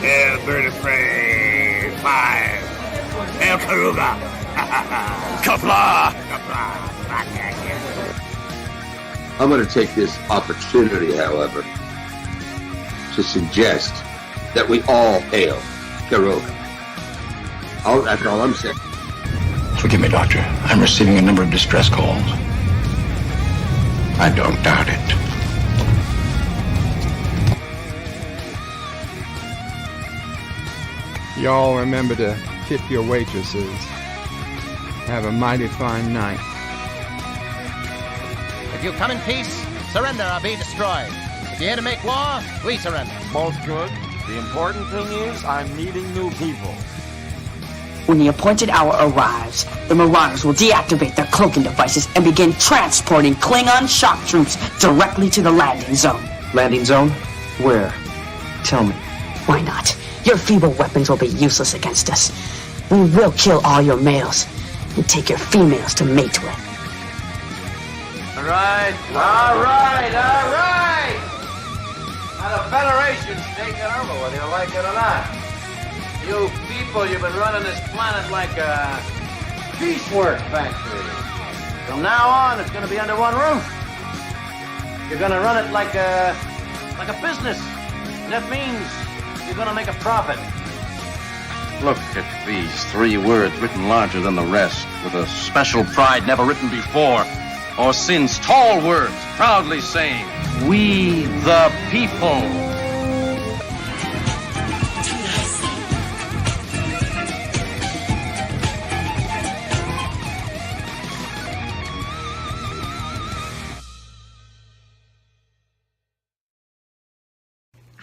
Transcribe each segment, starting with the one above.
Hail, bird of prey. 5. Hail, Karuga. Kapla. Kapla. I'm going to take this opportunity, however, to suggest that we all hail Karuga. That's all I'm saying. Forgive me, Doctor. I'm receiving a number of distress calls. I don't doubt it. Y'all remember to tip your waitresses. Have a mighty fine night. If you come in peace, surrender or be destroyed. If you're here to make war, we surrender. Both good. The important thing is I'm meeting new people. When the appointed hour arrives, the Marauders will deactivate their cloaking devices and begin transporting Klingon shock troops directly to the landing zone. Landing zone? Where? Tell me. Why not? Your feeble weapons will be useless against us. We will kill all your males and take your females to mate with. All right. Now the Federation's taking over, whether you like it or not. You people, you've been running this planet like a piecework factory. From now on, it's going to be under one roof. You're going to run it like a business. That means you're going to make a profit. Look at these 3 words written larger than the rest, with a special pride never written before or since. Tall words, proudly saying, "We the people."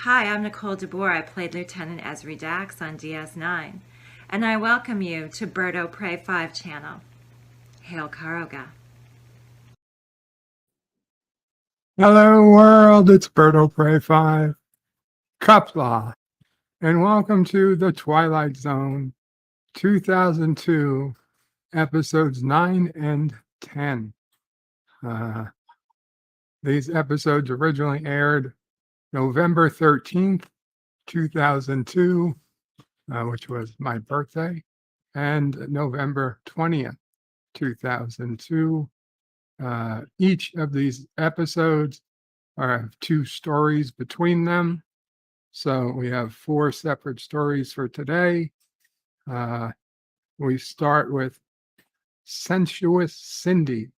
Hi, I'm Nicole DeBoer. I played Lieutenant Ezri Dax on DS9, and I welcome you to Bird o' Prey 5 channel. Hail Karoga. Hello world, it's Bird o' Prey 5. Kapla, and welcome to the Twilight Zone 2002, episodes 9 and 10. These episodes originally aired November 13th, 2002, which was my birthday, and November 20th, 2002. Each of these episodes have 2 stories between them. So we have 4 separate stories for today. We start with Sensuous Cindy,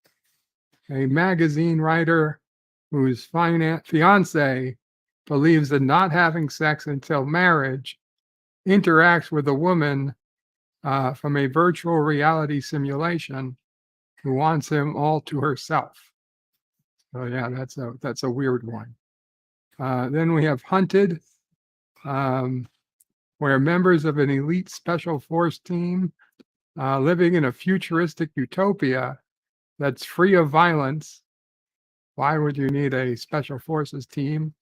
a magazine writer whose fiancé believes that not having sex until marriage interacts with a woman from a virtual reality simulation who wants him all to herself. So yeah, that's a weird one. Then we have Hunted, where members of an elite special force team living in a futuristic utopia that's free of violence. Why would you need a special forces team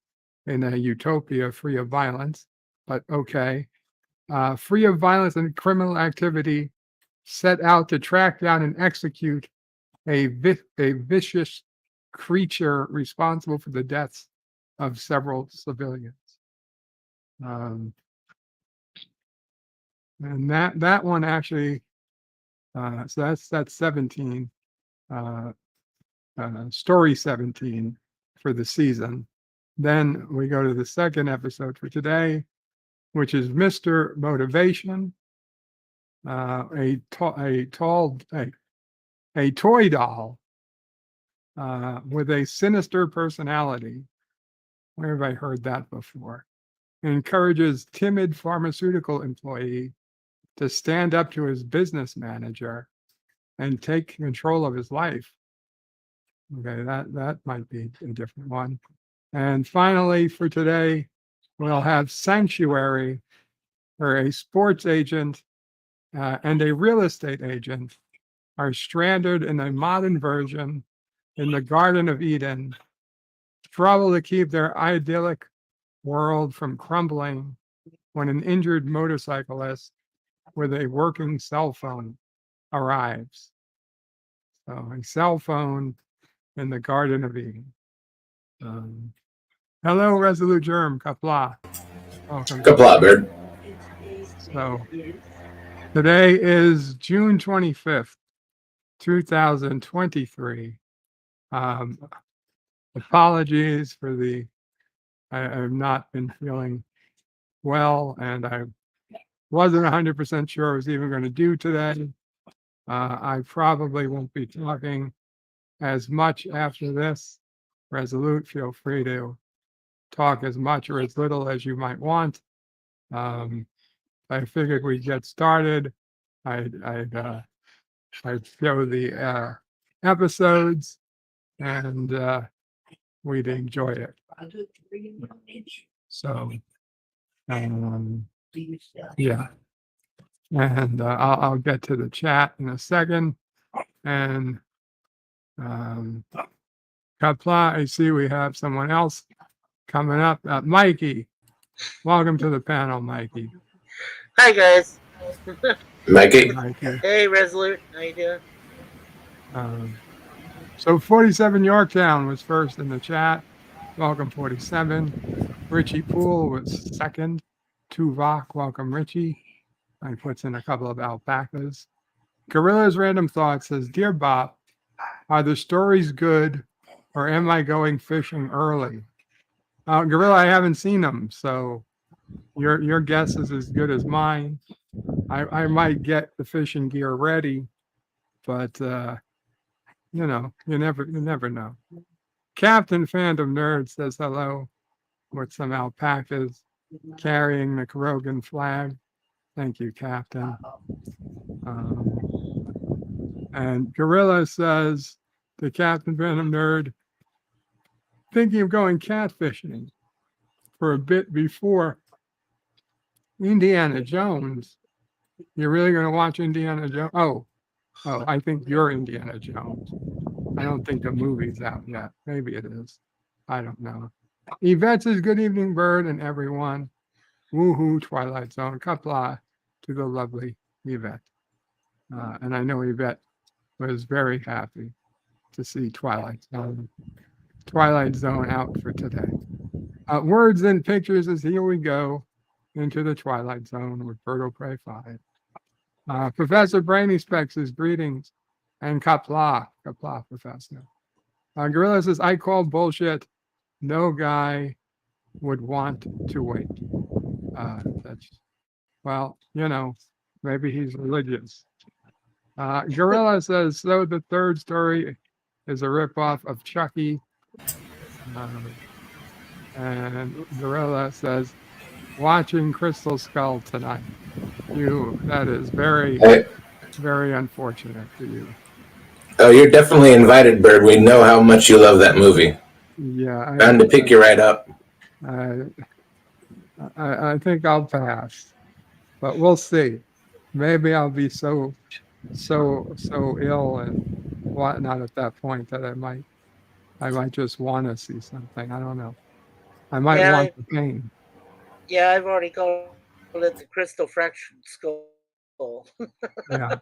in a utopia free of violence? But okay. Free of violence and criminal activity, set out to track down and execute a vicious creature responsible for the deaths of several civilians. And that one actually, so that's 17, story 17 for the season. Then we go to the second episode for today, which is Mr. Motivation, a toy doll with a sinister personality. Where have I heard that before? Encourages timid pharmaceutical employee to stand up to his business manager and take control of his life. Okay, that might be a different one. And finally, for today, we'll have Sanctuary, where a sports agent and a real estate agent are stranded in a modern version in the Garden of Eden, struggle to keep their idyllic world from crumbling when an injured motorcyclist with a working cell phone arrives. So a cell phone in the Garden of Eden. Hello, Resolute Germ, Kapla. Welcome. Kapla, Bird. So today is June 25th, 2023. Apologies for I've not been feeling well, and I wasn't 100% sure I was even going to do today. I probably won't be talking as much after this. Resolute, feel free to talk as much or as little as you might want. I figured we'd get started. I'd show the episodes, and we'd enjoy it. So, yeah. And I'll get to the chat in a second. And Kapla, I see we have someone else coming up. Mikey, welcome to the panel, Mikey. Hi, guys. Mikey. Hey, Resolute. How you doing? So 47 Yorktown was first in the chat. Welcome, 47. Richie Poole was second. Tuvok, welcome, Richie. I puts in a couple of alpacas. Gorilla's Random Thought says, Dear Bob, are the stories good or am I going fishing early? Gorilla, I haven't seen them, so your guess is as good as mine. I might get the fishing gear ready, but you know, you never know. Captain Phantom Nerd says hello with some alpacas carrying the Krogan flag. Thank you, Captain. And Gorilla says to Captain Phantom Nerd, thinking of going catfishing for a bit before Indiana Jones. You're really going to watch Indiana Jones? Oh, I think you're Indiana Jones. I don't think the movie's out yet. Maybe it is. I don't know. Yvette says, good evening, Bird and everyone. Woohoo, Twilight Zone. Kapla to the lovely Yvette. And I know Yvette was very happy to see Twilight Zone out for today. Words and pictures as here we go into the Twilight Zone with Bird of Prey 5. Professor Brainy Specs says greetings, and Kapla, Professor. Gorilla says, I call bullshit. No guy would want to wait. Well, you know, maybe he's religious. Gorilla says, so the third story is a ripoff of Chucky. And Gorilla says, watching Crystal Skull tonight. That is very, very unfortunate for you. Oh, you're definitely invited, Bird. We know how much you love that movie. Yeah. Bound to pick you right up. I think I'll pass, but we'll see. Maybe I'll be so ill and whatnot at that point that I might just want to see something. I don't know. I might want the pain. Yeah, I've already called it the Crystal Fractured Skull. Yeah.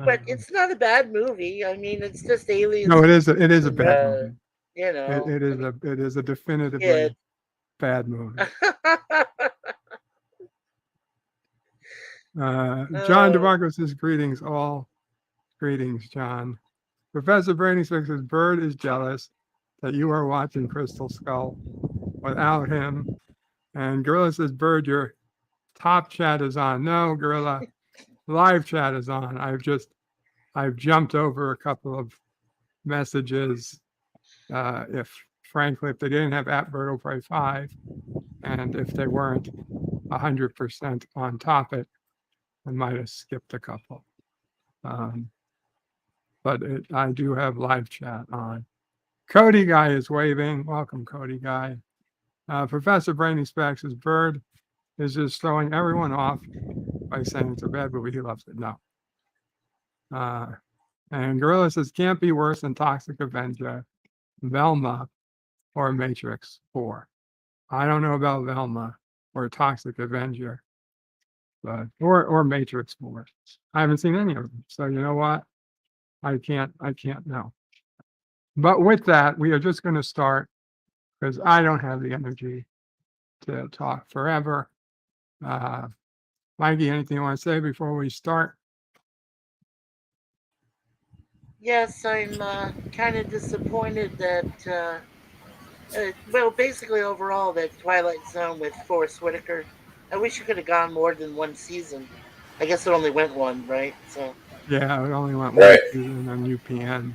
But it's not a bad movie. I mean, it's just aliens. No, it is a bad movie. You know, it is a definitively bad movie. John DeMarco says greetings all. Greetings, John. Professor Brainy says Bird is jealous that you are watching Crystal Skull without him. And Gorilla says, Bird, your top chat is on. No, Gorilla, live chat is on. I've jumped over a couple of messages. If they didn't have @Bird of Prey 5, and if they weren't 100% on topic, I might have skipped a couple. But I do have live chat on. Cody Guy is waving. Welcome, Cody Guy. Professor Brainy Specs says Bird is just throwing everyone off by saying it's a bad movie. He loves it. No. And Gorilla says can't be worse than Toxic Avenger, Velma, or Matrix 4. I don't know about Velma or Toxic Avenger, but or Matrix 4. I haven't seen any of them. So you know what? I can't know. But with that, we are just going to start because I don't have the energy to talk forever. Mikey, anything you want to say before we start? Yes, I'm kind of disappointed that, well, basically overall, that Twilight Zone with Forest Whitaker. I wish it could have gone more than one season. I guess it only went one, right? So. Yeah, it only went Right. one season on UPN.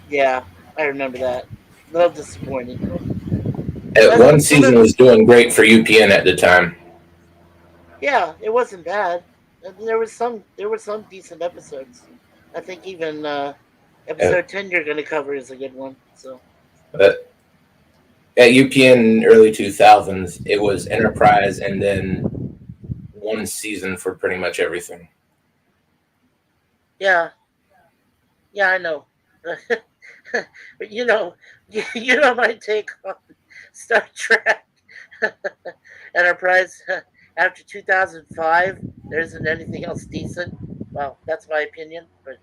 Yeah, I remember that. A little disappointing. One season was doing great for UPN at the time. Yeah, it wasn't bad. There were some decent episodes. I think even episode 10 you're going to cover is a good one. So. But at UPN early 2000s, it was Enterprise and then one season for pretty much everything. Yeah. Yeah, I know. But you know my take on Star Trek Enterprise. After 2005, there isn't anything else decent. Well, that's my opinion, but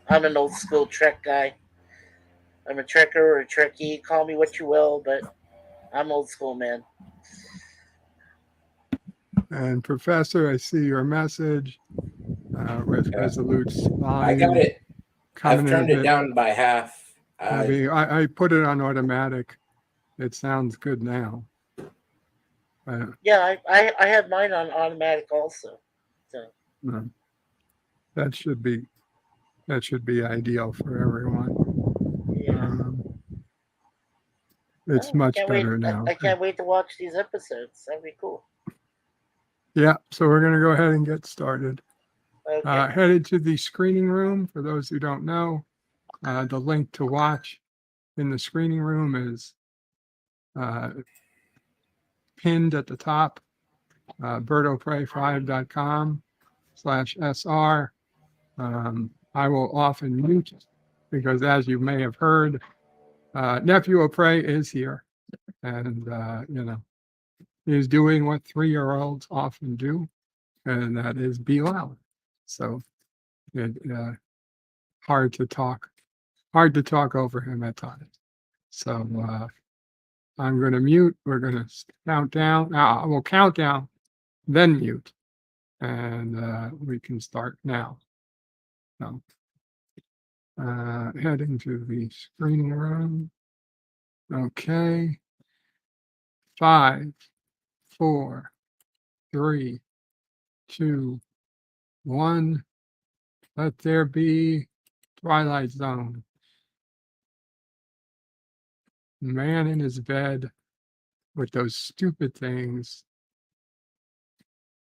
I'm an old school Trek guy. I'm a Trekker or a Trekkie. Call me what you will, but I'm old school, man. And Professor, I see your message with Resolute volume. I got it. I've Coming turned it down by half. I put it on automatic. It sounds good now. Yeah, I have mine on automatic also. So that should be ideal for everyone. yeah. It's much better now. I can't wait to watch these episodes. That'd be cool. Yeah, so we're going to go ahead and get started. Okay. Headed to the screening room. For those who don't know, the link to watch in the screening room is pinned at the top, birdopray5.com/SR. I will often mute because, as you may have heard, Nephew O'Prey is here, and he's doing what 3-year-olds often do, and that is be loud. So hard to talk over him at times. So I'm going to mute. We're going to count down. We'll count down, then mute, and we can start now. So heading to the screening room. Okay. 5, 4, 3, 2, 1. Let there be Twilight Zone. Man in his bed with those stupid things.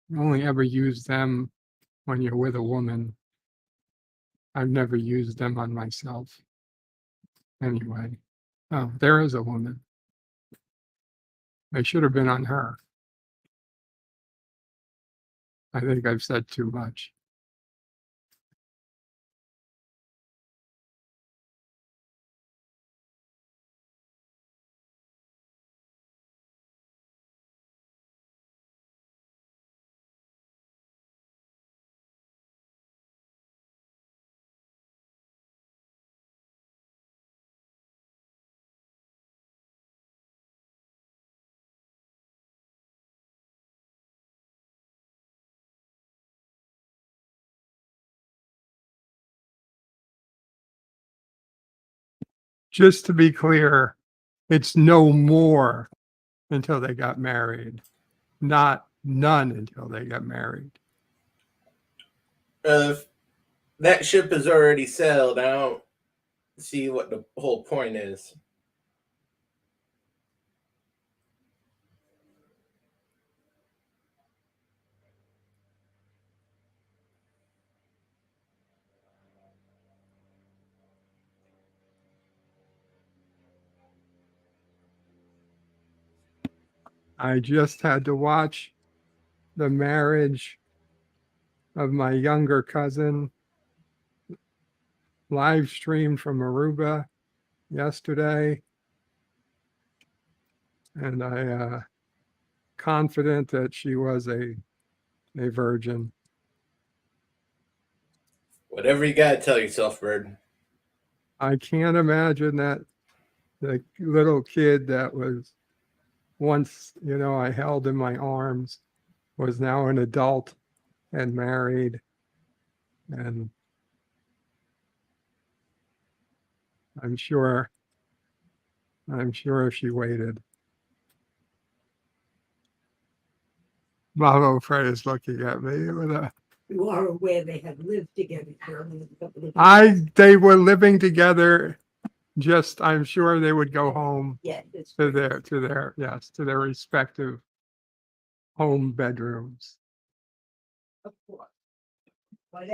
You only ever use them when you're with a woman. I've never used them on myself. Anyway. Oh, there is a woman. They should have been on her. I think I've said too much. Just to be clear, it's no more until they got married, not none until they got married. That ship has already sailed. I don't see what the whole point is. I just had to watch the marriage of my younger cousin live streamed from Aruba yesterday. And I confident that she was a virgin. Whatever you gotta tell yourself, Bird. I can't imagine that the little kid that was once, I held in my arms was now an adult and married. And I'm sure she waited. Bravo Fred is looking at me with a. You are aware they have lived together for only a couple of years. They were living together. Just, I'm sure they would go home to their respective home bedrooms. Of course. But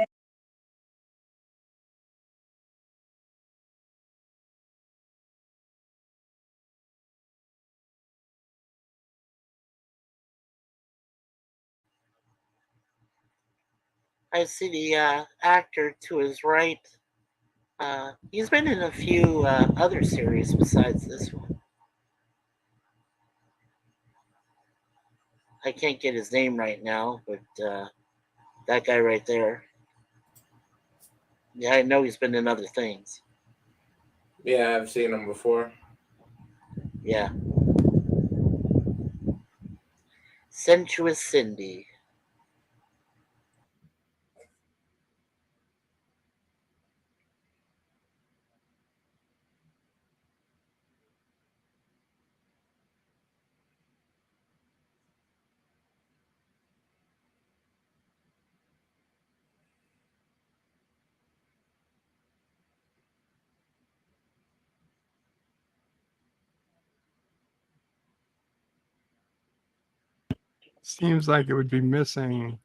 I see the actor to his right. He's been in a few other series besides this one. I can't get his name right now, but that guy right there. Yeah, I know he's been in other things. Yeah, I've seen him before. Yeah. Sensuous Cindy. Seems like it would be missing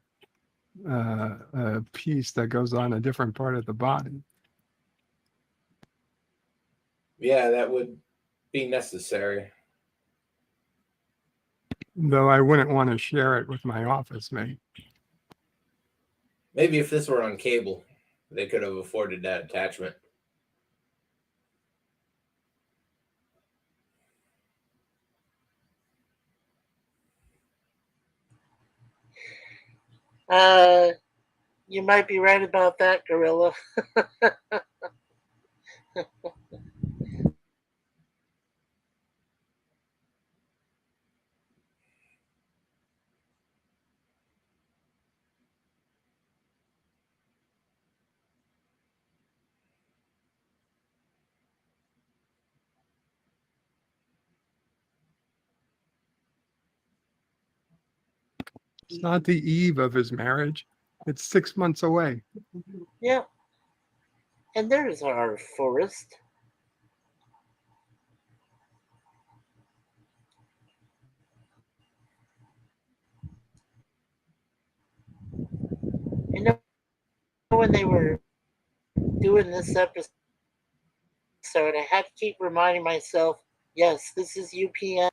a piece that goes on a different part of the body. Yeah, that would be necessary. Though I wouldn't want to share it with my office mate. Maybe if this were on cable, they could have afforded that attachment. You might be right about that, Gorilla. It's not the eve of his marriage. It's 6 months away. Yeah. And there's our forest. You know, when they were doing this episode, I had to keep reminding myself, yes, this is UPN.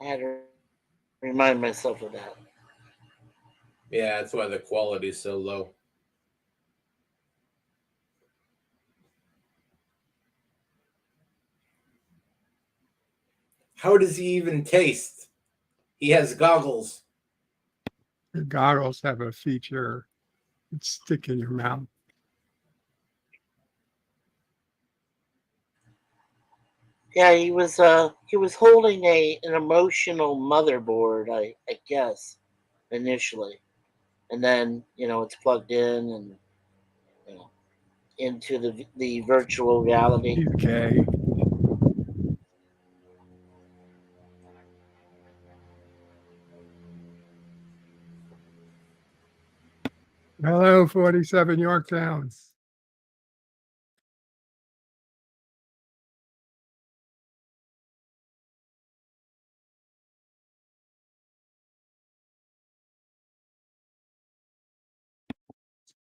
I had to remind myself of that. Yeah, that's why the quality's so low. How does he even taste? He has goggles. The goggles have a feature that stick in your mouth. Yeah, he was holding an emotional motherboard, I guess, initially. And then, it's plugged in and into the virtual reality. He's gay. Hello, 47 Yorktowns.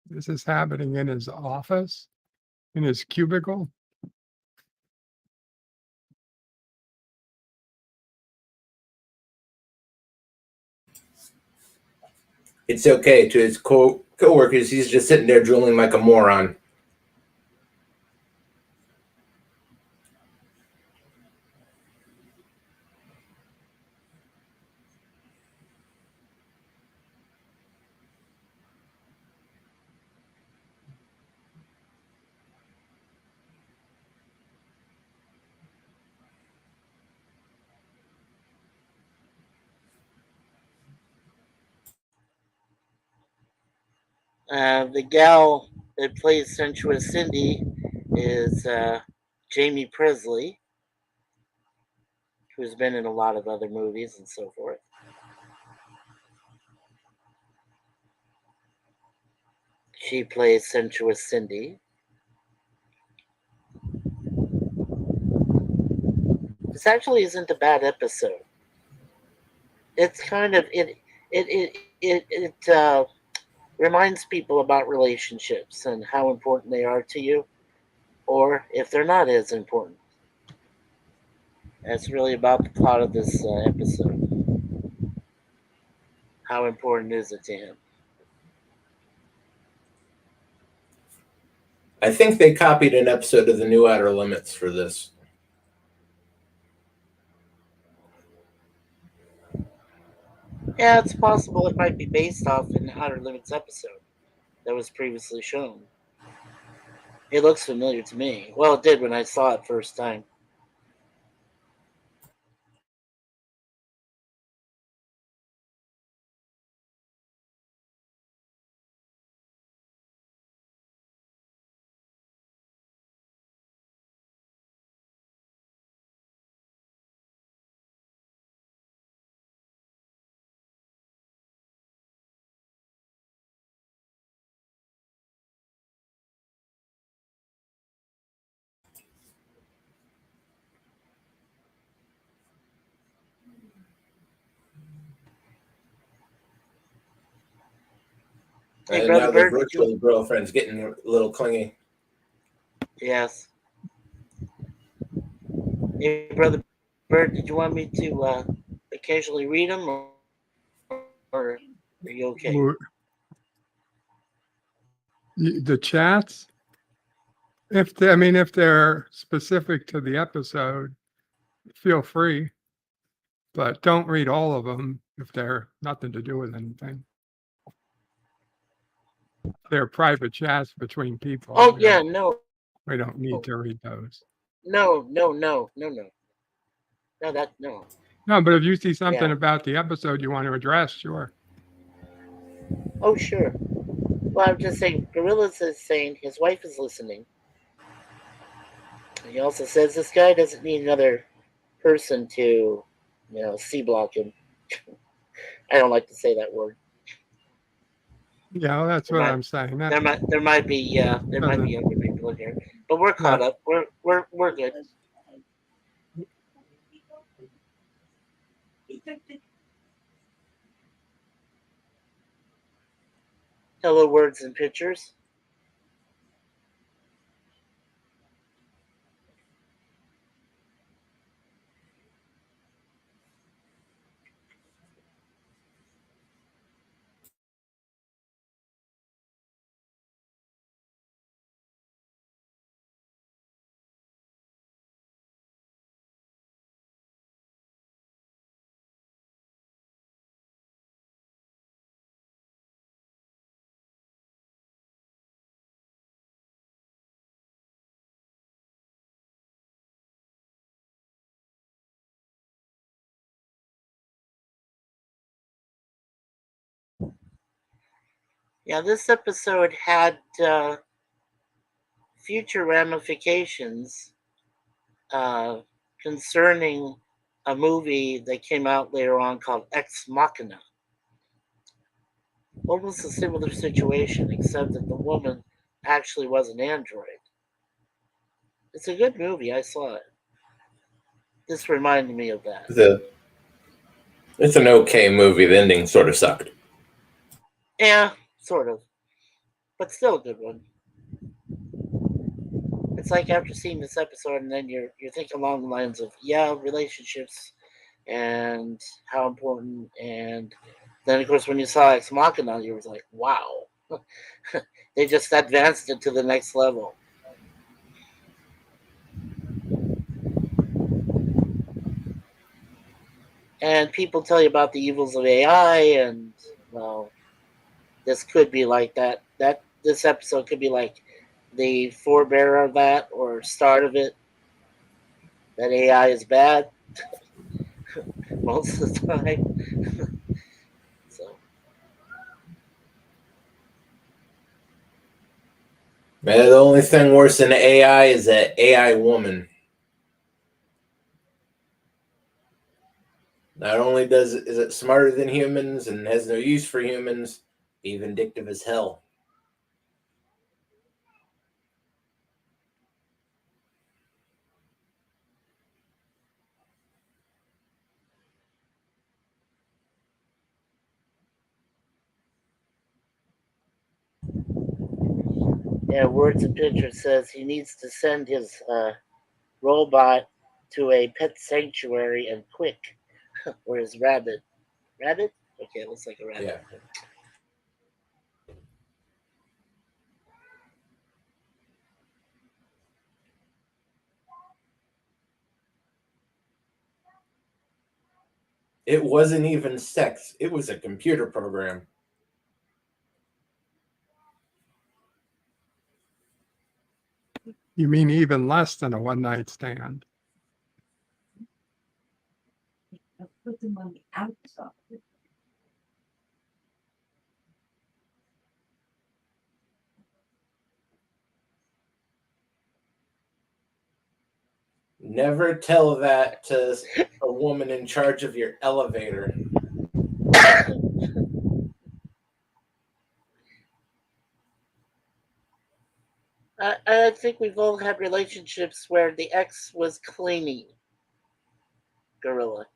This is happening in his office, in his cubicle. It's okay. To his co-workers, he's just sitting there drooling like a moron. The gal that plays Sensuous Cindy is Jaime Pressly, who's been in a lot of other movies and so forth. She plays Sensuous Cindy. This actually isn't a bad episode. It's kind of it reminds people about relationships and how important they are to you, or if they're not as important. That's really about the plot of this episode. How important is it to him? I think they copied an episode of The New Outer Limits for this. Yeah, it's possible it might be based off an Outer Limits episode that was previously shown. It looks familiar to me. Well, it did when I saw it first time. Hey, And Brother now the Bird, virtual girlfriend's getting a little clingy. Yes. Hey, Brother Bird, did you want me to occasionally read them, or are you okay? The chats, if they're specific to the episode, feel free, but don't read all of them if they're nothing to do with anything. They're private chats between people. Oh, yeah, no. We don't need to read those. No. No, but if you see something Yeah. about the episode you want to address, sure. Oh, sure. Well, I'm just saying, Gorillas is saying his wife is listening. He also says this guy doesn't need another person to, C-block him. I don't like to say that word. Yeah, well, that's what I'm saying. There might be other people in here, but we're caught up. We're good. Hello, words and pictures. Yeah, this episode had future ramifications concerning a movie that came out later on called Ex Machina. Almost a similar situation, except that the woman actually was an android. It's a good movie. I saw it. This reminded me of that. It's an okay movie. The ending sort of sucked. Yeah, sort of. But still a good one. It's like after seeing this episode, and then you're thinking along the lines of, relationships and how important, and then of course when you saw Ex Machina, you was like, wow. They just advanced it to the next level. And people tell you about the evils of AI, and well, this could be like that. This episode could be like the forebearer of that, or start of it. That AI is bad most of the time. So Man, the only thing worse than AI is that AI woman. Not only is it smarter than humans and has no use for humans, be vindictive as hell. Yeah, Words and Picture says he needs to send his robot to a pet sanctuary and quick. Or his rabbit. Rabbit? Okay, it looks like a rabbit. Yeah. It wasn't even sex. It was a computer program. You mean even less than a one-night stand? Put them on the outside. Never tell that to a woman in charge of your elevator. I think we've all had relationships where the ex was cleaning. Gorilla.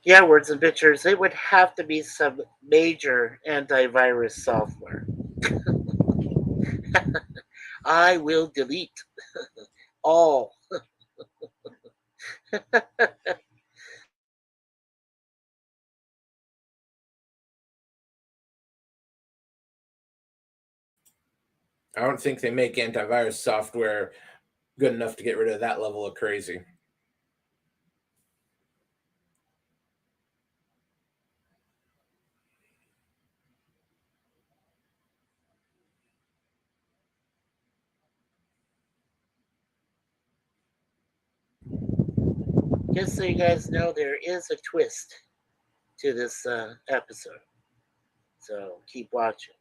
Yeah, Words and Pictures. It would have to be some major antivirus software. I will delete all. I don't think they make antivirus software good enough to get rid of that level of crazy. Just so you guys know, there is a twist to this episode. So keep watching.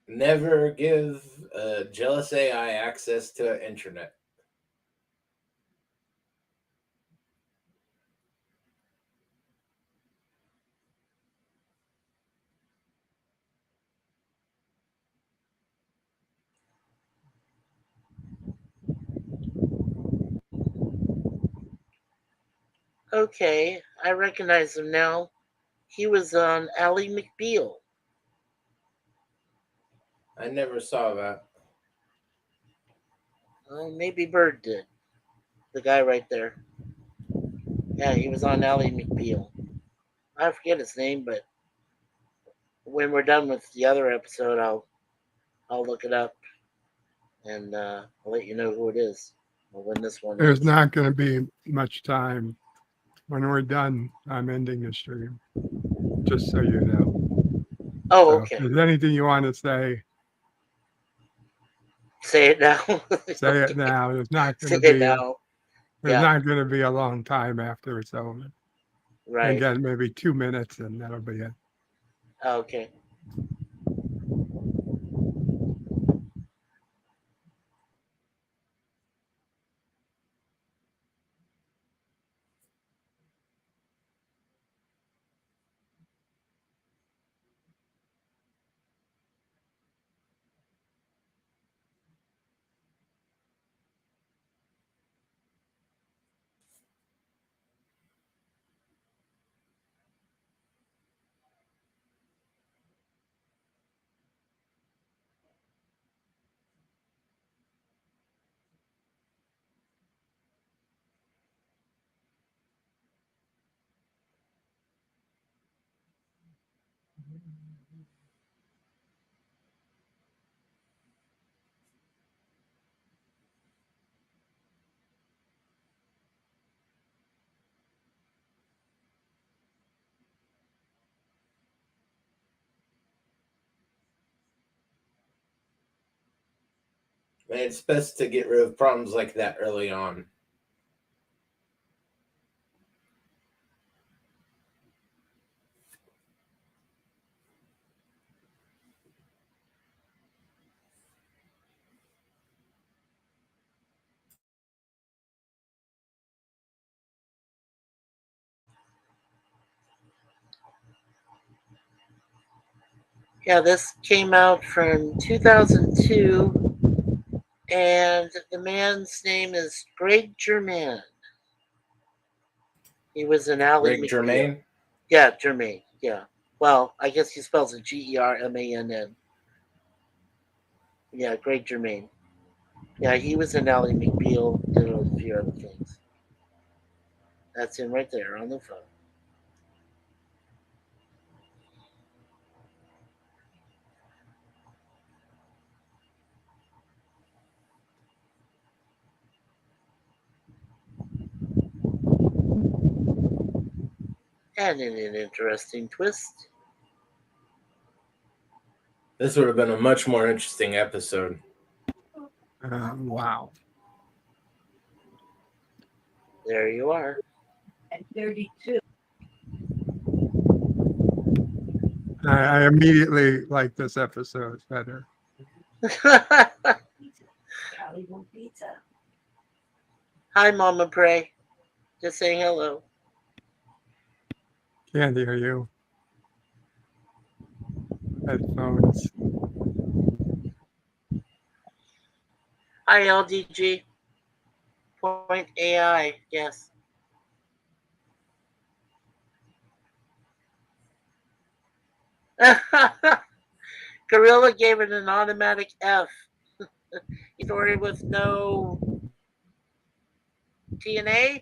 Never give a jealous AI access to internet. Okay, I recognize him now. He was on Ally McBeal. I never saw that. Maybe Bird did. The guy right there. Yeah, he was on Ally McBeal. I forget his name, but when we're done with the other episode, I'll look it up and I'll let you know who it is or when this one There's is. not going to be much time. When we're done, I'm ending the stream, just so you know. Oh, So okay. if there's anything you want to say, say it now. say it now. There's not going Say to it be. now. There's Yeah. not going to be a long time after it's over. Right. Again, maybe 2 minutes, and that'll be it. Okay. Man, it's best to get rid of problems like that early on. Yeah, this came out from 2002, and the man's name is Greg Germann. He was an Ally Greg McBeal. Germain? Yeah, Germain. Yeah. Well, I guess he spells it Germann. Yeah, Greg Germain. Yeah, he was in Ally McBeal. Did a few other things. That's him right there on the phone. And in an interesting twist, This would have been a much more interesting episode. Wow. there you are. At 32. I immediately like this episode better. Hollywood pizza. Hi, Mama Pray. Just saying hello. Can't hear you. Headphones. Hi, LDG. Point AI. Yes. Gorilla gave it an automatic F. Story with no TNA.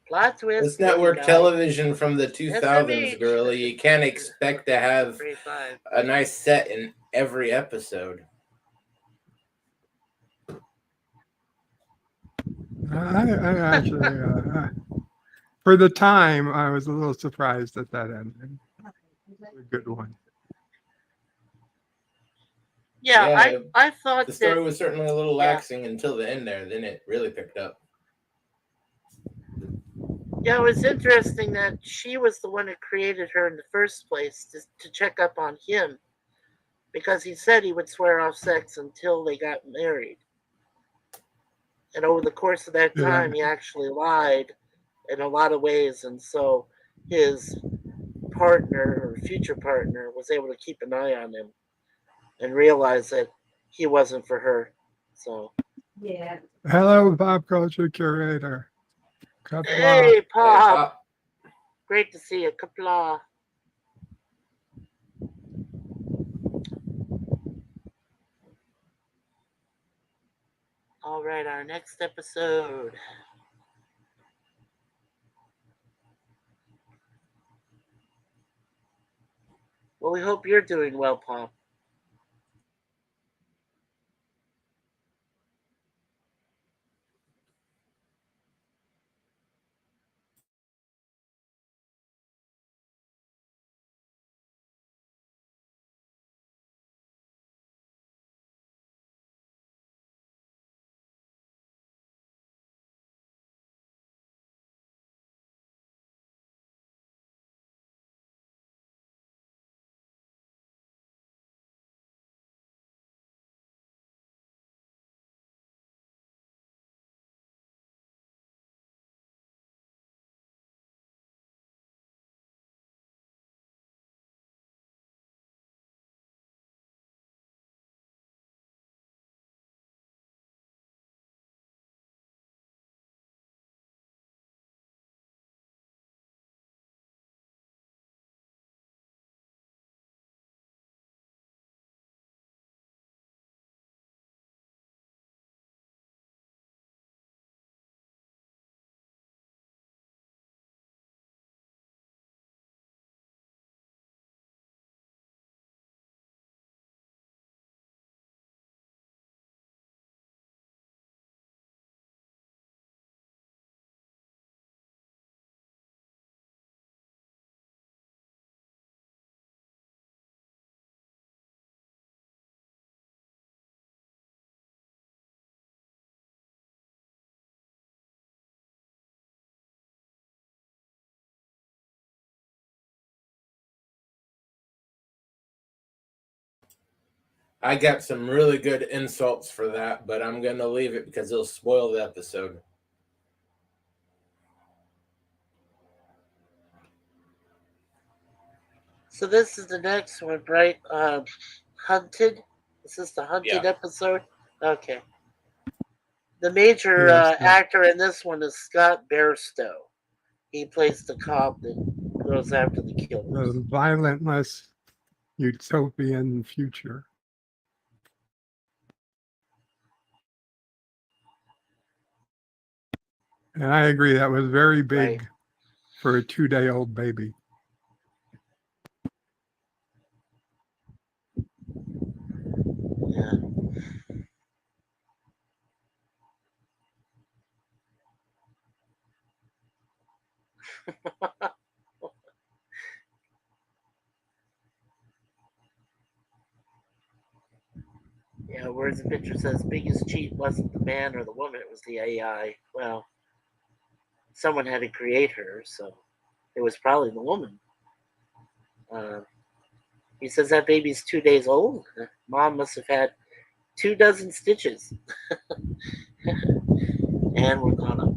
Plot twist. This network guy. television from the SMH. 2000s, Gorilla, you can't expect to have Grade 5. a nice set in every episode. I actually, for the time, I was a little surprised at that ending. A good one. Yeah, I thought the story that, was certainly a little laxing until the end there. Then it really picked up. Yeah, it was interesting that she was the one who created her in the first place to check up on him, because he said he would swear off sex until they got married. And over the course of that time, he actually lied in a lot of ways, and so his partner or future partner was able to keep an eye on him and realize that he wasn't for her. So, Yeah. Hello, pop culture curator. hey, Pop. Great to see you. Kapla. All right, our next episode. Well, we hope you're doing well, Pop. I got some really good insults for that, but I'm going to leave it because it'll spoil the episode. So this is the next one, right? Hunted. This is the Hunted episode. Okay. The major actor in this one is Scott Bairstow. He plays the cop that goes after the killers. The violentless utopian future. And I agree, that was very big for a 2-day-old baby. Yeah. Yeah, whereas the picture says biggest cheat wasn't the man or the woman, it was the AI. Well, someone had to create her, so it was probably the woman. He says that baby's 2 days old. Mom must have had 24 stitches. And we're gonna.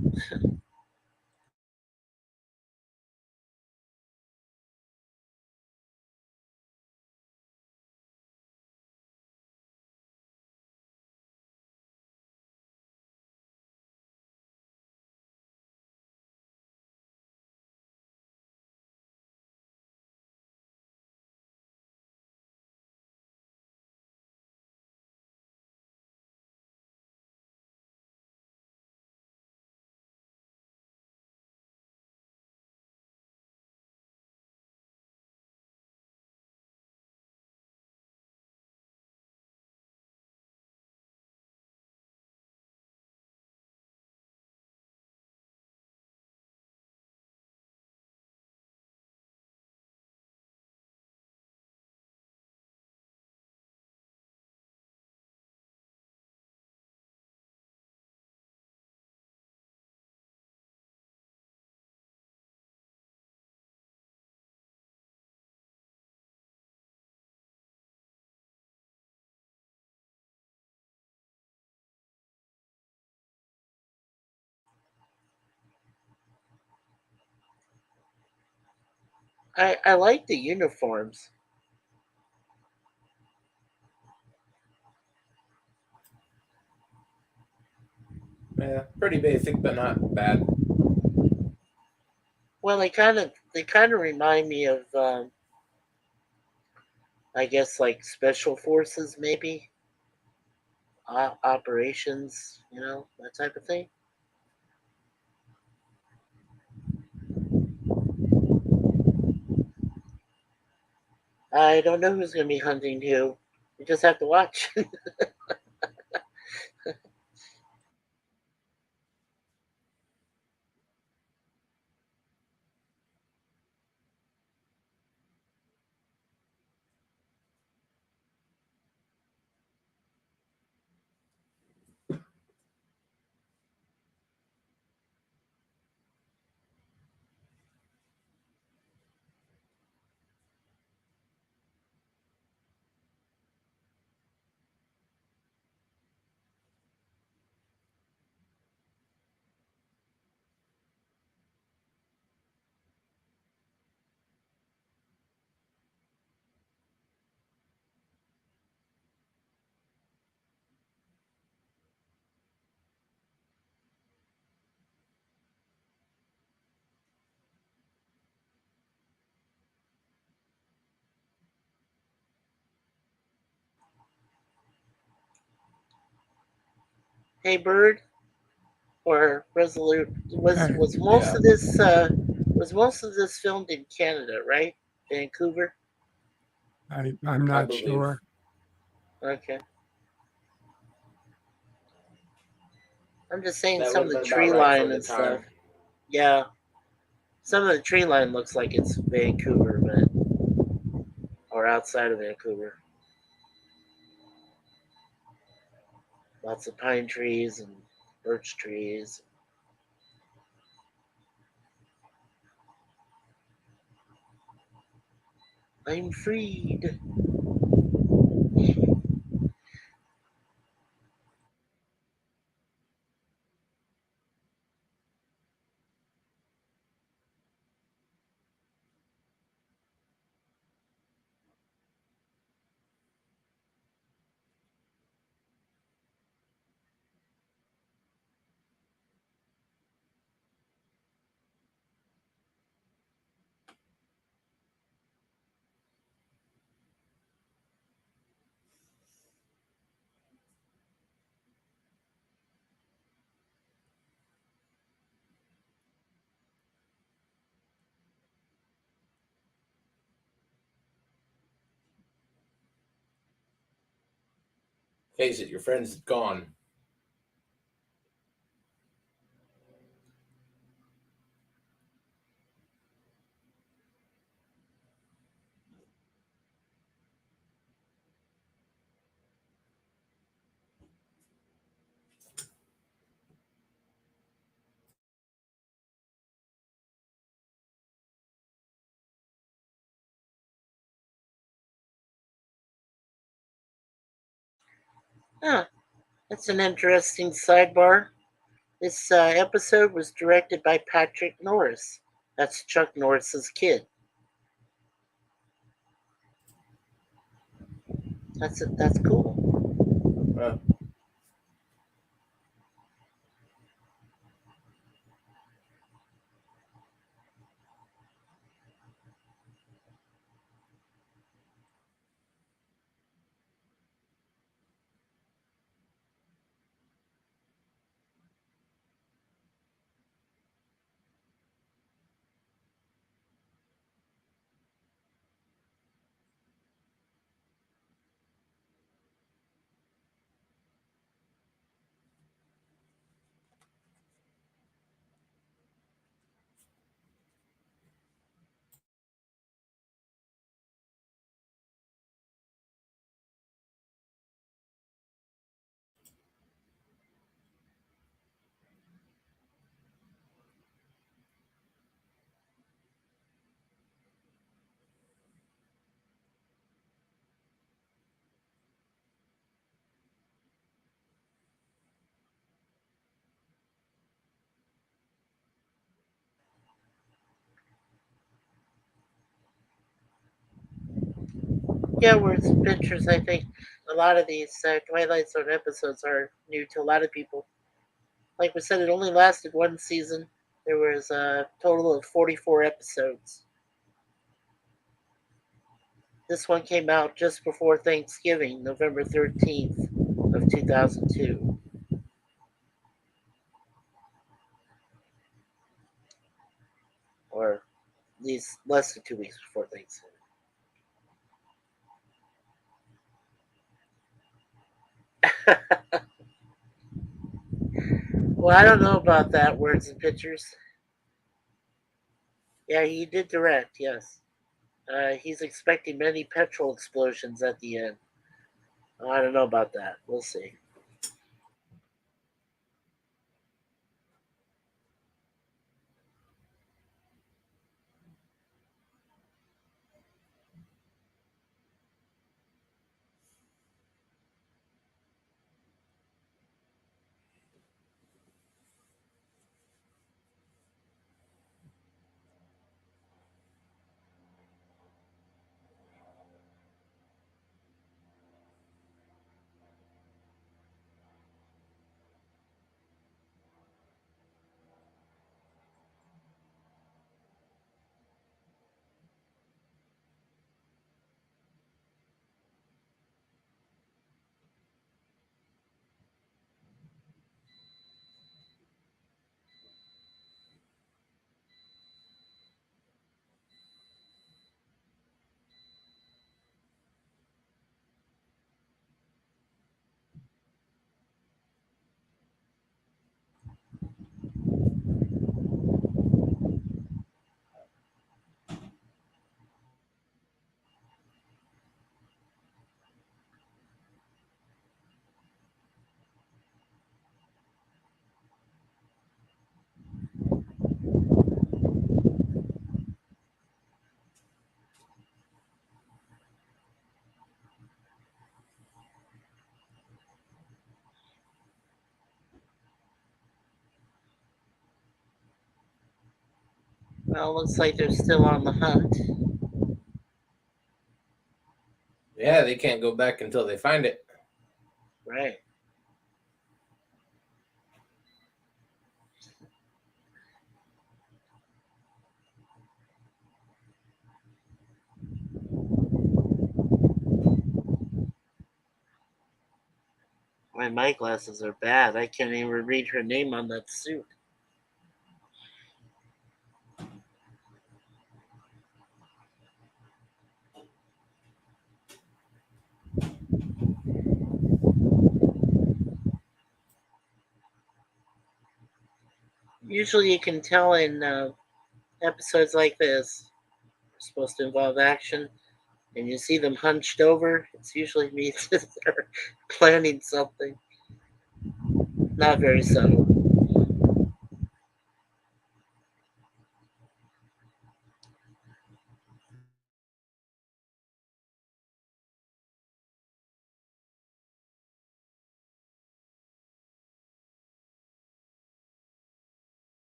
I like the uniforms. Yeah, pretty basic, but not bad. Well, they kind of remind me of I guess like special forces, maybe operations, that type of thing. I don't know who's going to be hunting who. You just have to watch. Hey, Bird or Resolute, was most Yeah. of this filmed in Canada, right? Vancouver. I'm I not believe. sure. Okay. I'm just saying That some would of have the been about tree right for line the and stuff. time. Yeah, some of the tree line looks like it's Vancouver, but or outside of Vancouver. Lots of pine trees and birch trees. I'm freed. Face it, your friend's gone. Huh. That's an interesting sidebar. This episode was directed by Patrick Norris. That's Chuck Norris's kid. That's cool. Yeah, words and pictures. I think a lot of these Twilight Zone episodes are new to a lot of people. Like we said, it only lasted one season. There was a total of 44 episodes. This one came out just before Thanksgiving, November 13th of 2002. Or at least less than 2 weeks before Thanksgiving. Well, I don't know about that, words and pictures. Yeah, he did direct, yes. He's expecting many petrol explosions at the end. I don't know about that. We'll see. Well, looks like they're still on the hunt. Yeah, they can't go back until they find it. Right. My glasses are bad. I can't even read her name on that suit. Usually you can tell in episodes like this, they're supposed to involve action, and you see them hunched over, it's usually means that they're planning something. Not very subtle.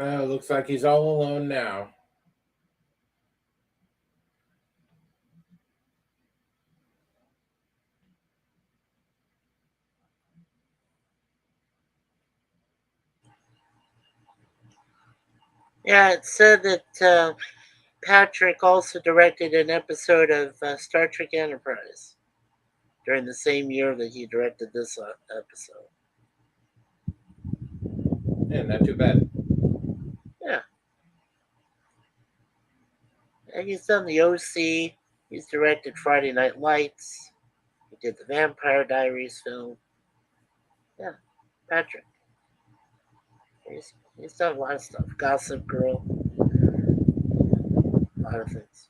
Well, looks like he's all alone now. Yeah, it said that Patrick also directed an episode of Star Trek Enterprise during the same year that he directed this episode. Yeah, not too bad. Yeah. And he's done the OC. He's directed Friday Night Lights. He did the Vampire Diaries film. Yeah, Patrick. He's done a lot of stuff. Gossip Girl. A lot of things.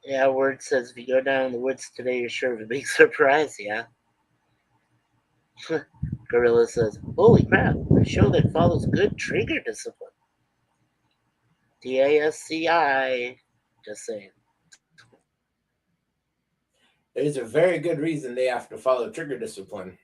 Yeah, word says if you go down in the woods today, you're sure of a big surprise, yeah. Gorilla says, holy crap, a show that follows good trigger discipline. DASCI. Just saying. There's a very good reason they have to follow trigger discipline.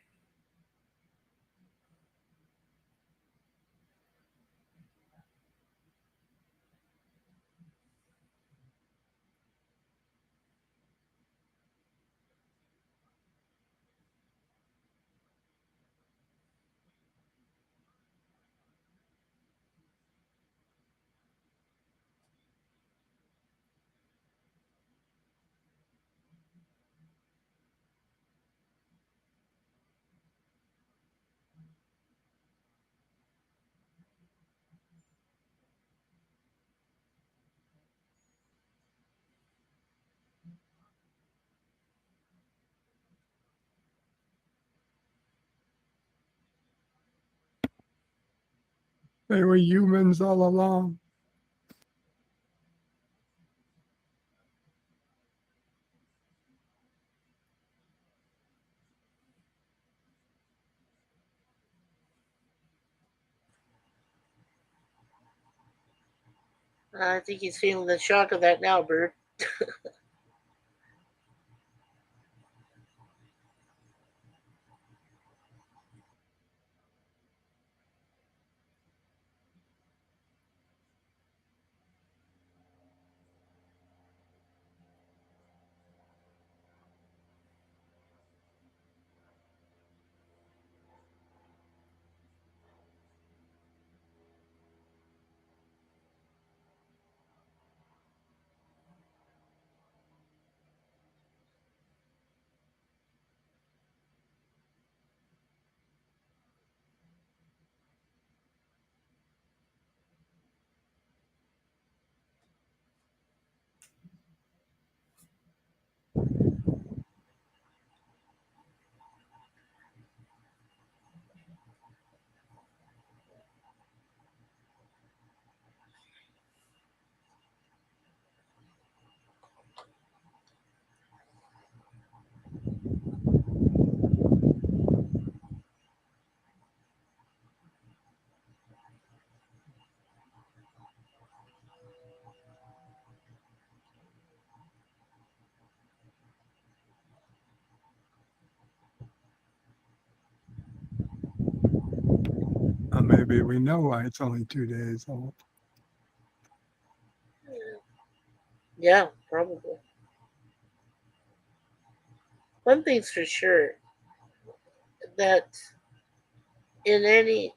They were humans all along. I think he's feeling the shock of that now, Bird. Maybe we know why it's only 2 days old. Yeah, probably. One thing's for sure, that in any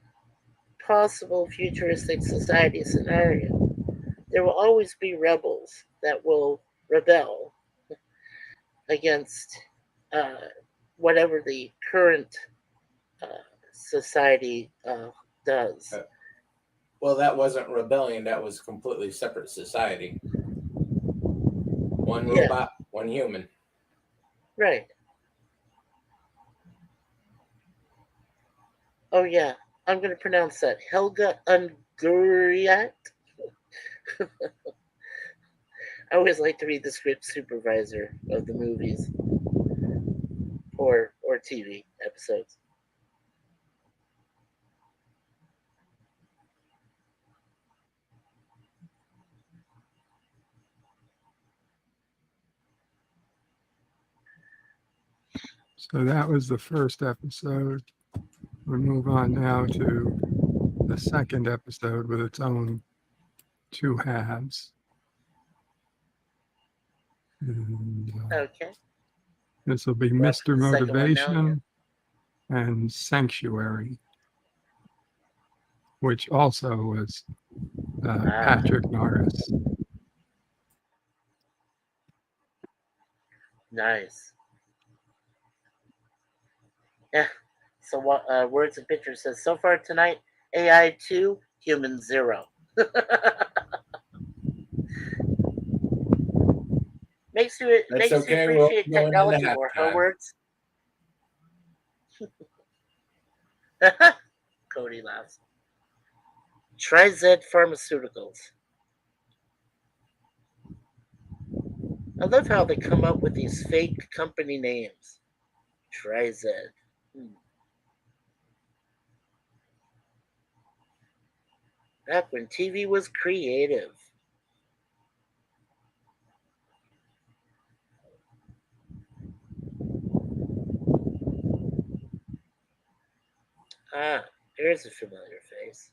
possible futuristic society scenario, there will always be rebels that will rebel against whatever the current society does. Well, that wasn't rebellion. That was completely separate society. One robot, one human. Right. Oh, yeah. I'm going to pronounce that. Helga Unguriat. I always like to read the script supervisor of the movies or TV episodes. So that was the first episode. We'll move on now to the second episode with its own two halves. And, Okay. this will be That's Mr. the second one now, Motivation and Sanctuary, which also was Patrick Norris. Nice. Yeah. So what? Words and pictures says so far tonight. AI 2, human 0. makes you appreciate technology more. Her words. Cody laughs. TriZ Pharmaceuticals. I love how they come up with these fake company names. TriZ. Back when TV was creative. Ah, here's a familiar face.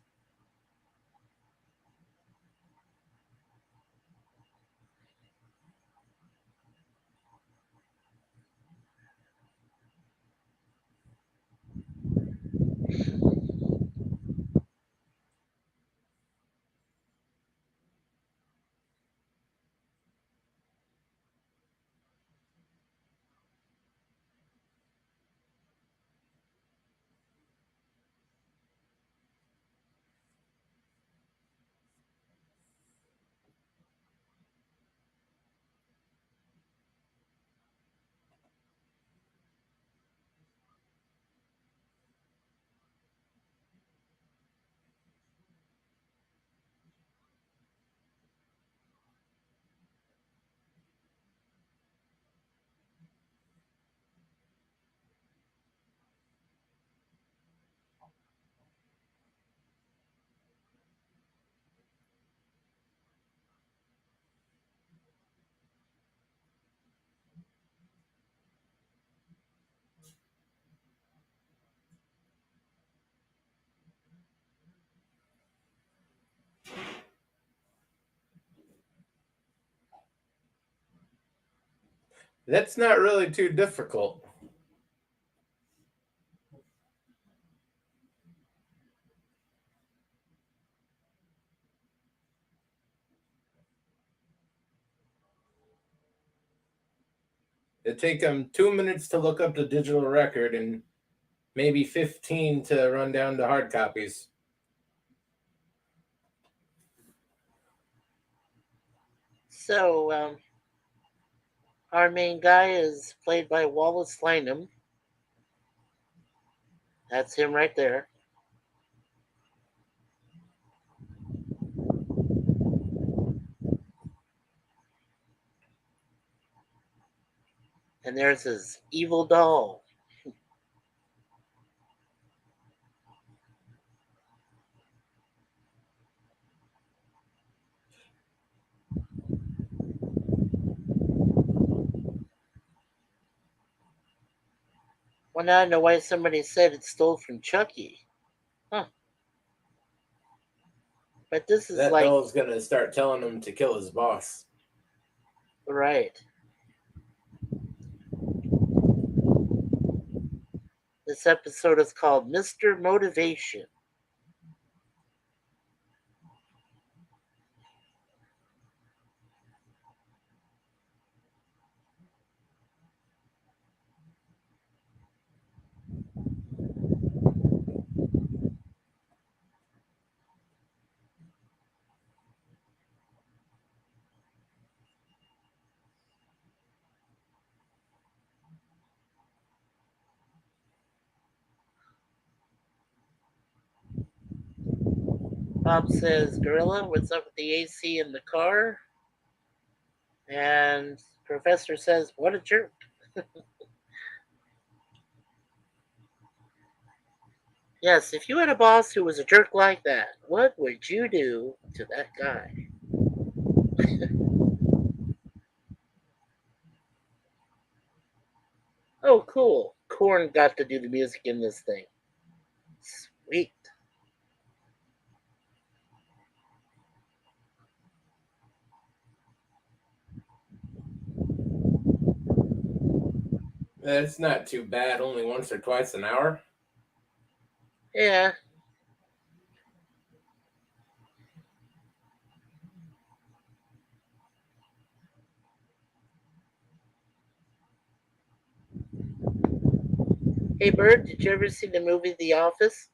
That's not really too difficult. It'd take them 2 minutes to look up the digital record and maybe 15 to run down the hard copies. So, our main guy is played by Wallace Lynham. That's him right there. And there's his evil doll. Well, now I know why somebody said it stole from Chucky. Huh. But this is that like... doll's going to start telling him to kill his boss. Right. This episode is called Mr. Motivation. Bob says, Gorilla, what's up with the AC in the car? And Professor says, what a jerk. Yes, if you had a boss who was a jerk like that, what would you do to that guy? Oh, cool. Korn got to do the music in this thing. Sweet. That's not too bad. Only once or twice an hour. Yeah. Hey, Bird, did you ever see the movie The Office?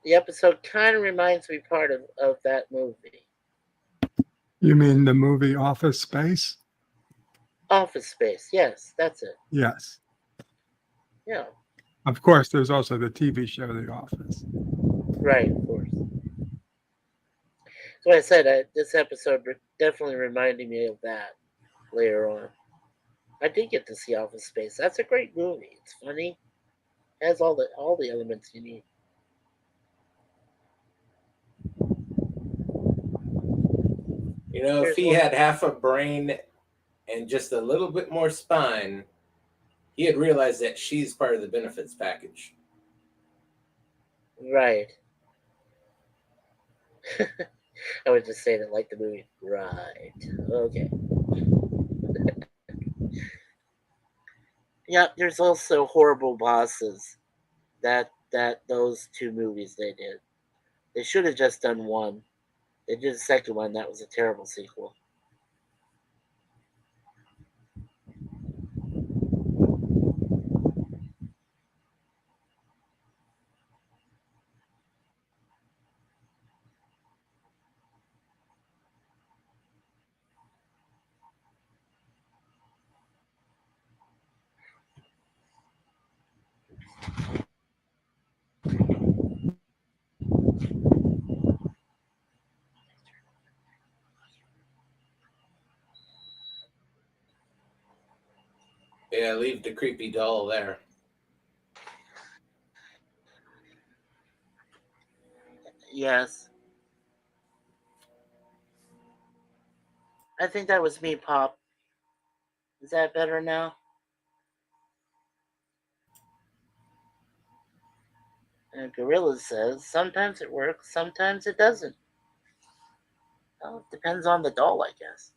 The episode kind of reminds me part of that movie. You mean the movie Office Space? Office Space, yes, that's it. Yes. Yeah, Of course, there's also the TV show The Office. right, of course. So I said this episode definitely reminded me of that later on. I did get to see Office Space. That's a great movie. It's funny. Has all the elements you need. You know, if he had half a brain and just a little bit more spine, he had realized that she's part of the benefits package. Right. I was just saying it like the movie. Right. Okay. Yeah, there's also Horrible Bosses. Those two movies they did. They should have just done one. They did a second one. That was a terrible sequel. Yeah, leave the creepy doll there. Yes. I think that was me, Pop. Is that better now? And Gorilla says, sometimes it works, sometimes it doesn't. Well, it depends on the doll, I guess.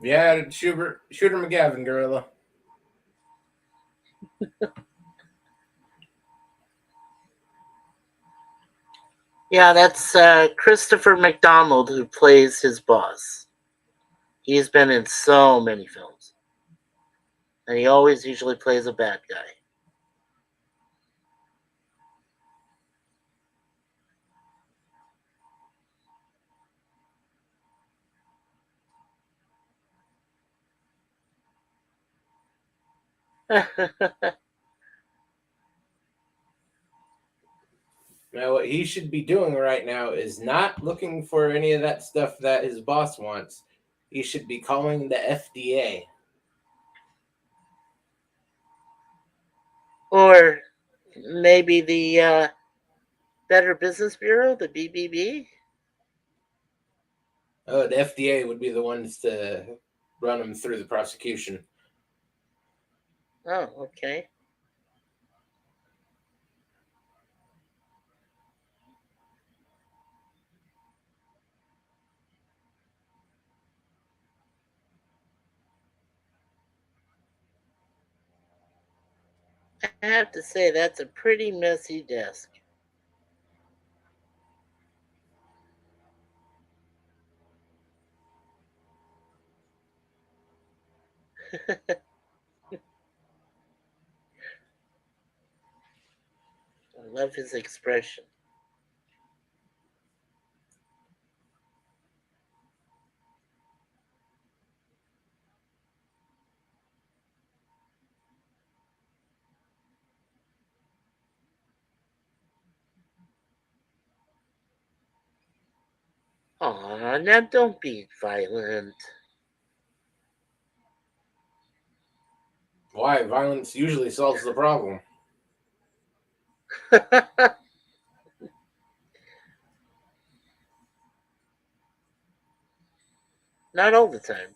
Yeah, Shooter McGavin, Gorilla. Yeah, that's Christopher McDonald who plays his boss. He's been in so many films. And he always usually plays a bad guy. Now, what he should be doing right now is not looking for any of that stuff that his boss wants. He should be calling the FDA. Or maybe the Better Business Bureau, the BBB? Oh, the FDA would be the ones to run him through the prosecution. Oh, okay. I have to say, that's a pretty messy desk. I love his expression. Aw, now don't be violent. Why? Violence usually solves the problem. Not all the time.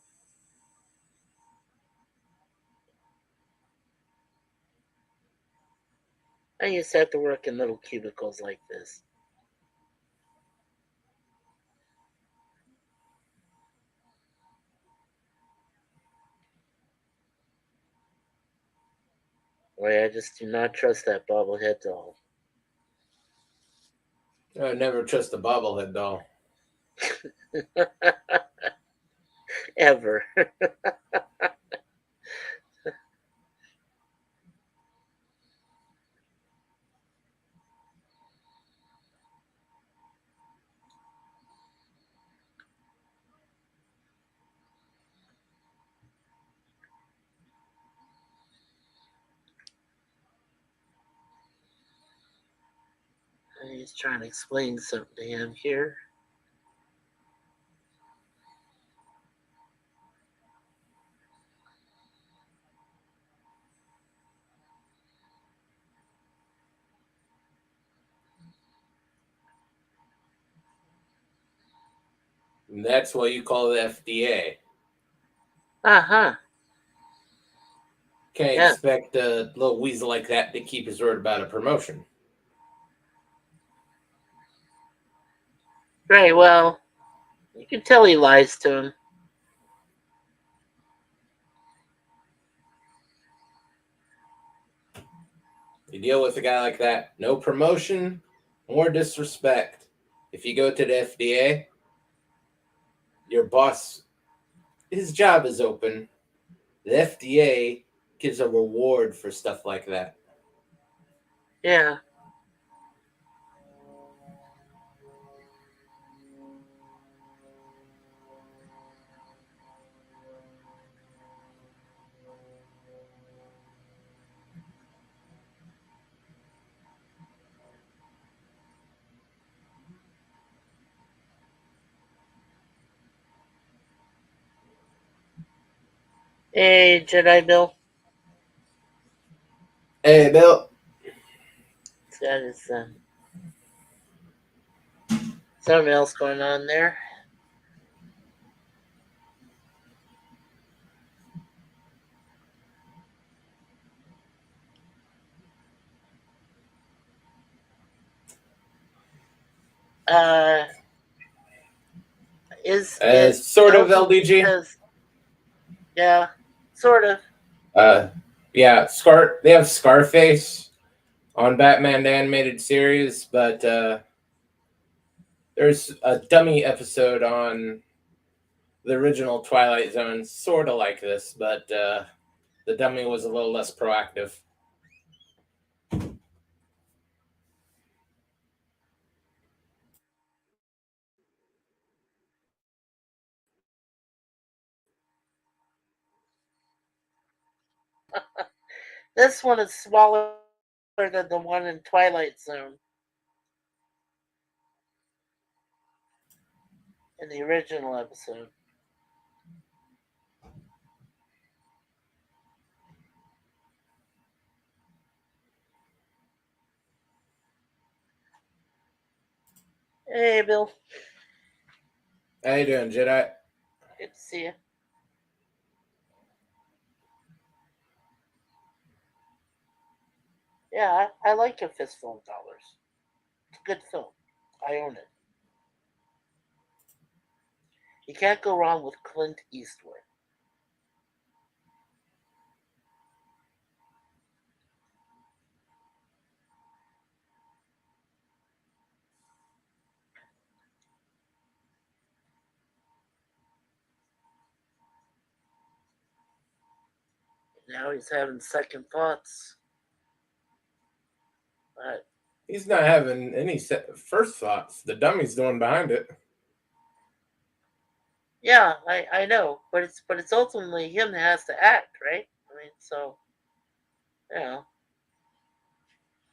I used to have to work in little cubicles like this. Boy, I just do not trust that bobblehead doll. I would never trust a bobblehead doll. Ever. He's trying to explain something to him here. And that's what you call the FDA. Uh-huh. Can't expect a little weasel like that to keep his word about a promotion. Right, well, you can tell he lies to him. You deal with a guy like that, no promotion, more disrespect. If you go to the FDA, your boss, his job is open. The FDA gives a reward for stuff like that. Yeah. Hey, Jedi Bill. Hey, Bill. That is something else going on there. Is sort of LDG. Yeah, sort of. Yeah, they have Scarface on Batman the Animated Series, but there's a dummy episode on the original Twilight Zone, sort of like this, but the dummy was a little less proactive. This one is smaller than the one in Twilight Zone. In the original episode. Hey, Bill. How you doing, Jedi? Good to see you. Yeah, I like A Fistful of Dollars. It's a good film. I own it. You can't go wrong with Clint Eastwood. Now he's having second thoughts. But he's not having any first thoughts. The dummy's the one behind it. yeah, I know, but it's ultimately him that has to act, right? I mean, so you know,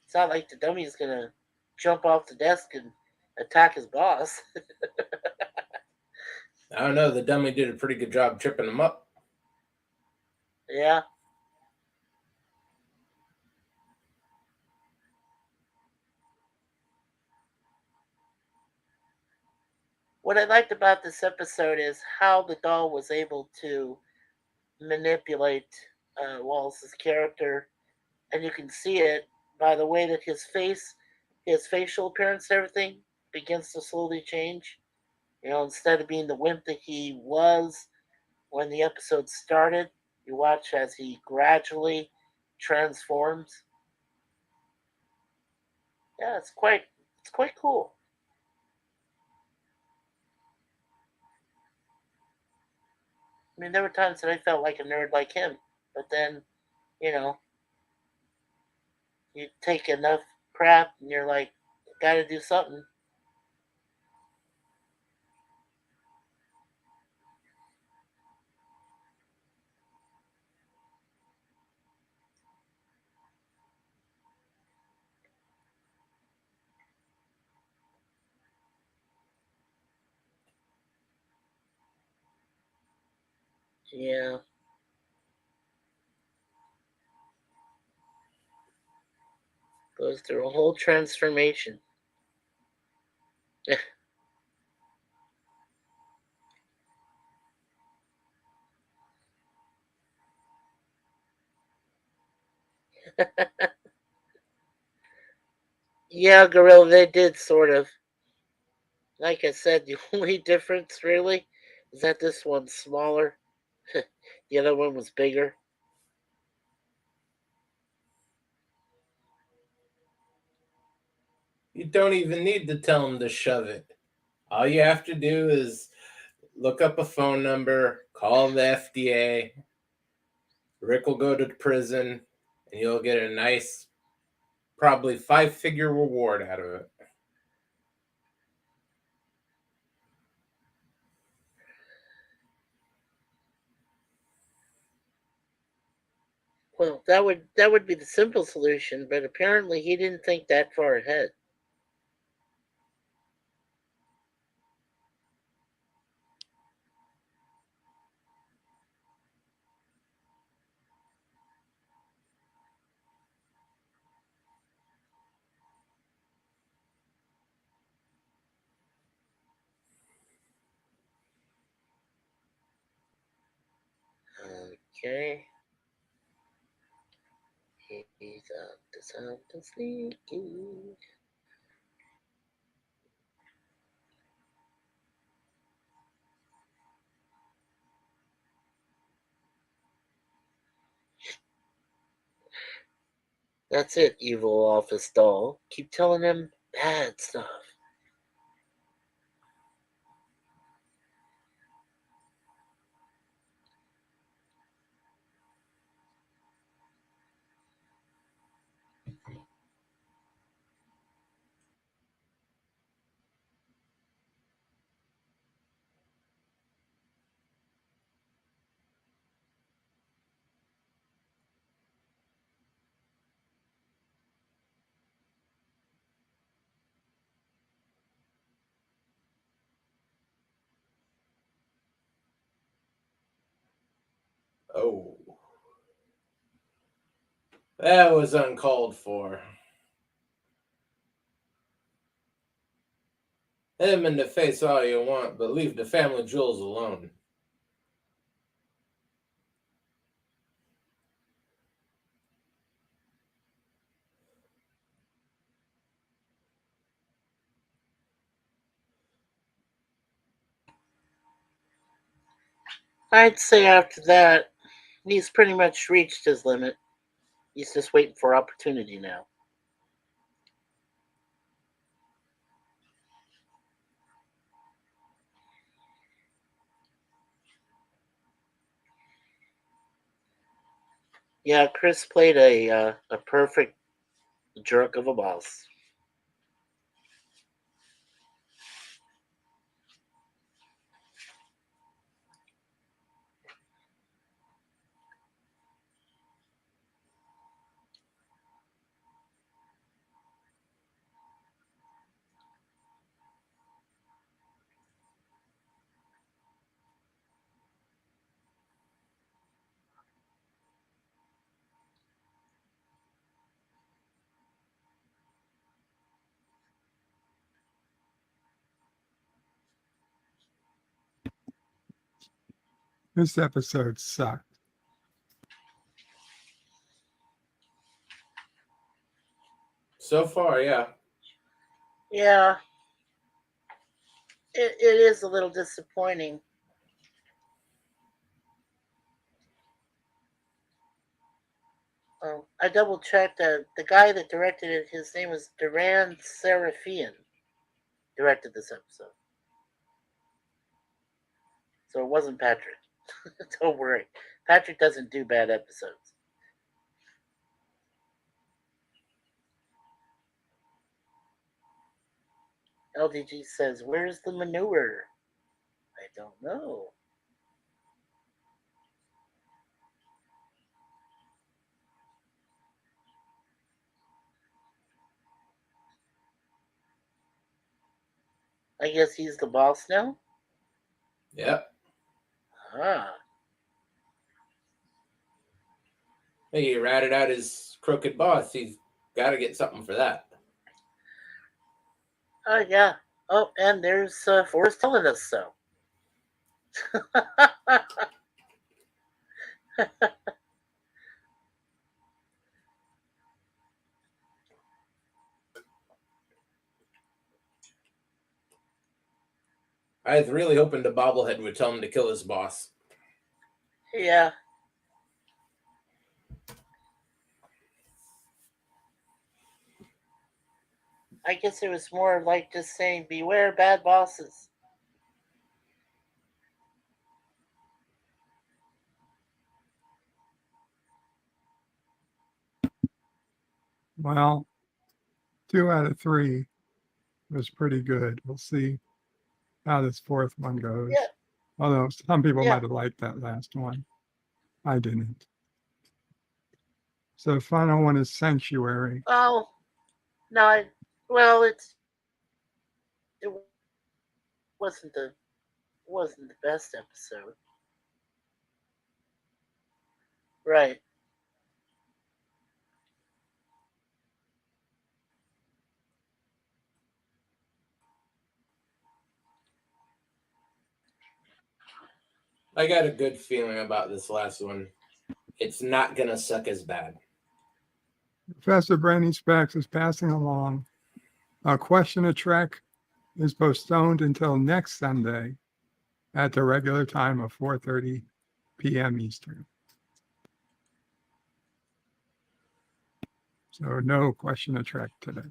it's not like the dummy's gonna jump off the desk and attack his boss. I don't know. The dummy did a pretty good job tripping him up. Yeah. What I liked about this episode is how the doll was able to manipulate Wallace's character, and you can see it by the way that his facial appearance, everything begins to slowly change. You know, instead of being the wimp that he was when the episode started, you watch as he gradually transforms. Yeah, it's quite cool. I mean, there were times that I felt like a nerd like him, but then, you know, you take enough crap and you're like, gotta do something. Yeah. Goes through a whole transformation. Yeah, Gorilla, they did sort of. Like I said, the only difference really is that this one's smaller. The other one was bigger. You don't even need to tell him to shove it. All you have to do is look up a phone number, call the FDA. Rick will go to prison, and you'll get a nice, probably 5-figure reward out of it. Well, that would be the simple solution, but apparently he didn't think that far ahead. Okay. He's up to something sneaky. That's it, evil office doll. Keep telling him bad stuff. Oh. That was uncalled for. Him in the face all you want, but leave the family jewels alone. I'd say after that, he's pretty much reached his limit. He's just waiting for opportunity now. Yeah, Chris played a perfect jerk of a boss. This episode sucked. So far, yeah. Yeah, it is a little disappointing. I double checked that the guy that directed it, his name was Duran Serafian, directed this episode. So it wasn't Patrick. Don't worry. Patrick doesn't do bad episodes. LDG says, "Where's the manure?" I don't know. I guess he's the boss now? Yep. Ah. He ratted out his crooked boss. He's got to get something for that. Oh, yeah. Oh, and there's Forrest telling us so. I was really hoping the bobblehead would tell him to kill his boss. Yeah. I guess it was more like just saying, beware bad bosses. Well, 2 out of 3 was pretty good. We'll see how this fourth one goes. Yeah. Although some people Yeah. might have liked that last one. I didn't. So the final one is Sanctuary. Oh, no, well, it wasn't the best episode. Right. I got a good feeling about this last one. It's not going to suck as bad. Professor Brainy Specs is passing along. A question of Trek is postponed until next Sunday at the regular time of 4:30 p.m. Eastern. So no question of Trek today.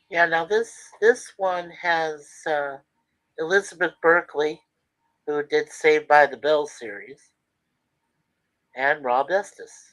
Yeah, now this one has Elizabeth Berkley, who did Saved by the Bell series, and Rob Estes.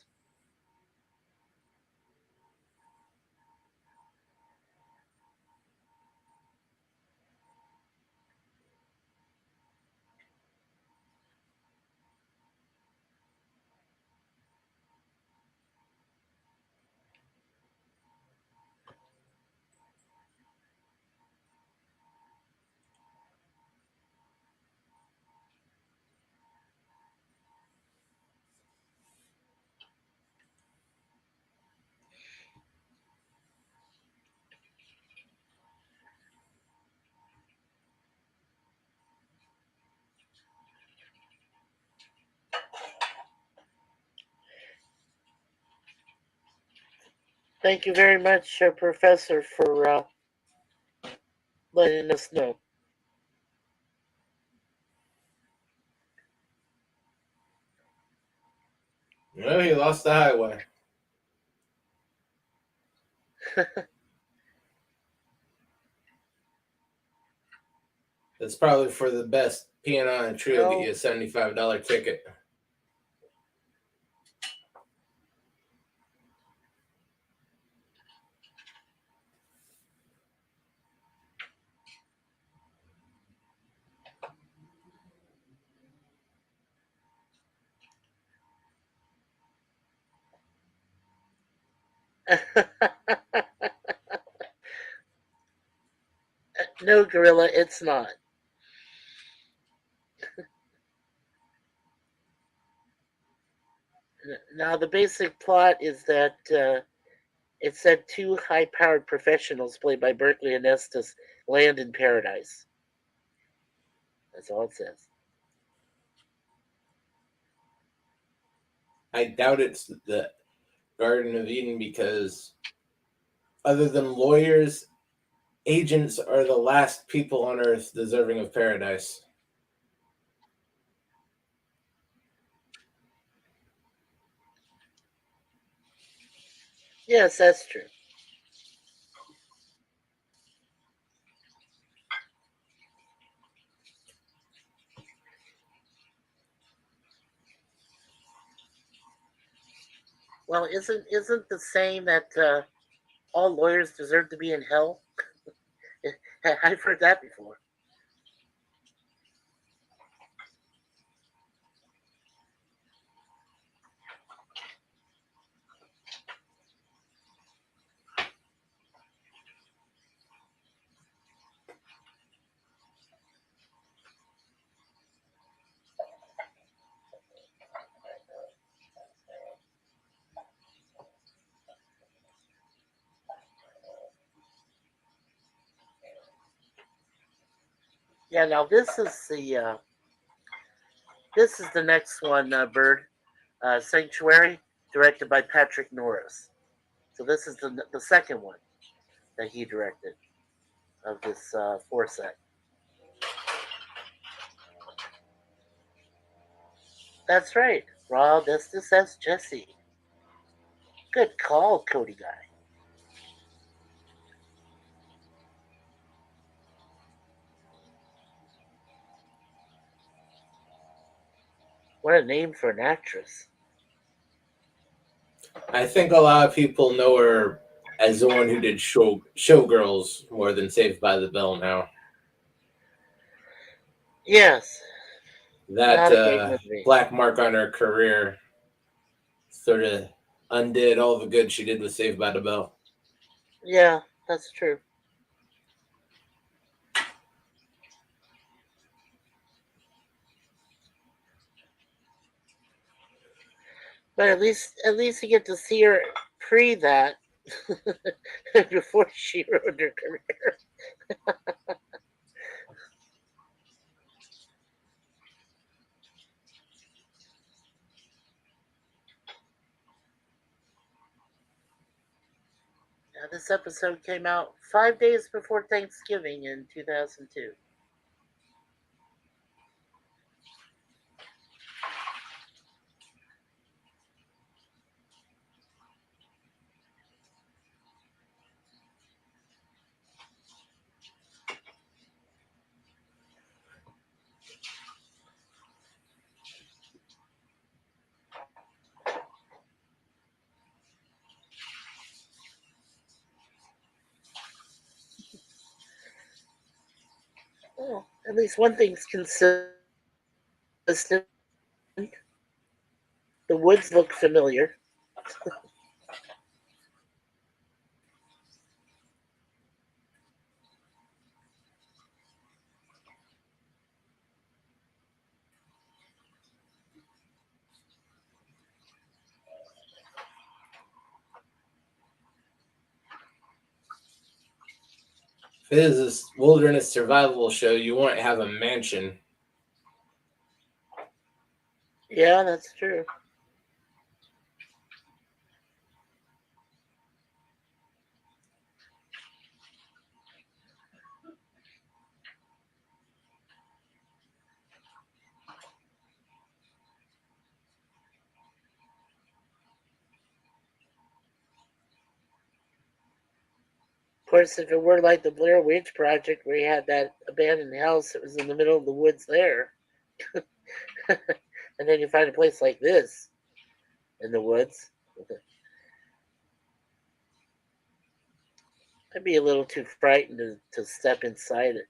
Thank you very much, Professor, for letting us know. No, he lost the highway. That's probably for the best piano and trio. Get you a $75 ticket. No, Gorilla, it's not. Now, the basic plot is that it said two high-powered professionals played by Berkeley and Estes land in paradise. That's all it says. I doubt it's the Garden of Eden because other than lawyers, agents are the last people on earth deserving of paradise. Yes, that's true. Well, isn't the saying that all lawyers deserve to be in hell? I've heard that before. Yeah. Now this is the next one, Bird. Sanctuary, directed by Patrick Norris. So this is the second one that he directed of this four set. That's right. Rob Estes as Jesse. Good call, Cody guy. What a name for an actress. I think a lot of people know her as the one who did Showgirls more than Saved by the Bell now. Yes. That black mark on her career sort of undid all the good she did with Saved by the Bell. Yeah, that's true. But at least you get to see her pre that before she ruined her career. Now, this episode came out 5 days before Thanksgiving in 2002. At least one thing's consistent. The woods look familiar. If it is a wilderness survival show, you won't have a mansion. Yeah, that's true. Of course, if it were like the Blair Witch Project, where you had that abandoned house that was in the middle of the woods there, and then you find a place like this in the woods, I'd be a little too frightened to step inside it,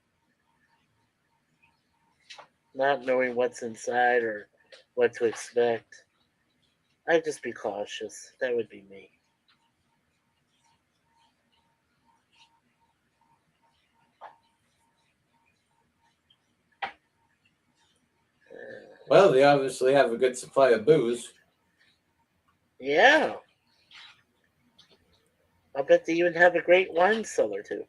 not knowing what's inside or what to expect. I'd just be cautious. That would be me. Well, they obviously have a good supply of booze. Yeah. I'll bet they even have a great wine cellar, too.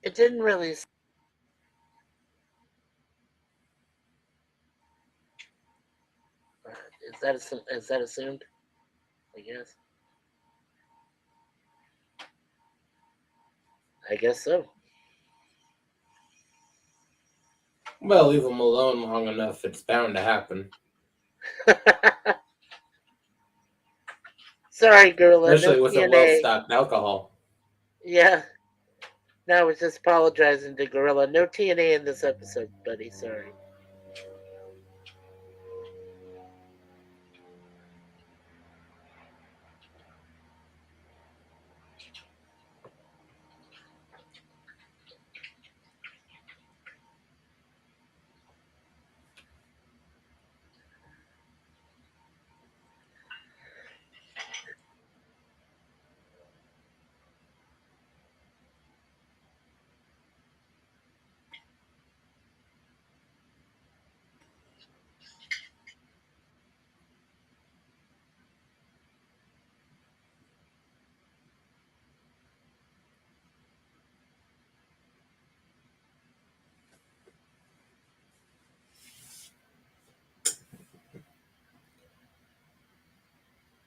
It didn't really. Is that assumed? I guess. I guess so. Well, leave them alone long enough, it's bound to happen. Sorry, Gorilla. Especially No with a TNA. well-stocked alcohol. Yeah. No, I was just apologizing to Gorilla. No TNA in this episode, buddy. Sorry.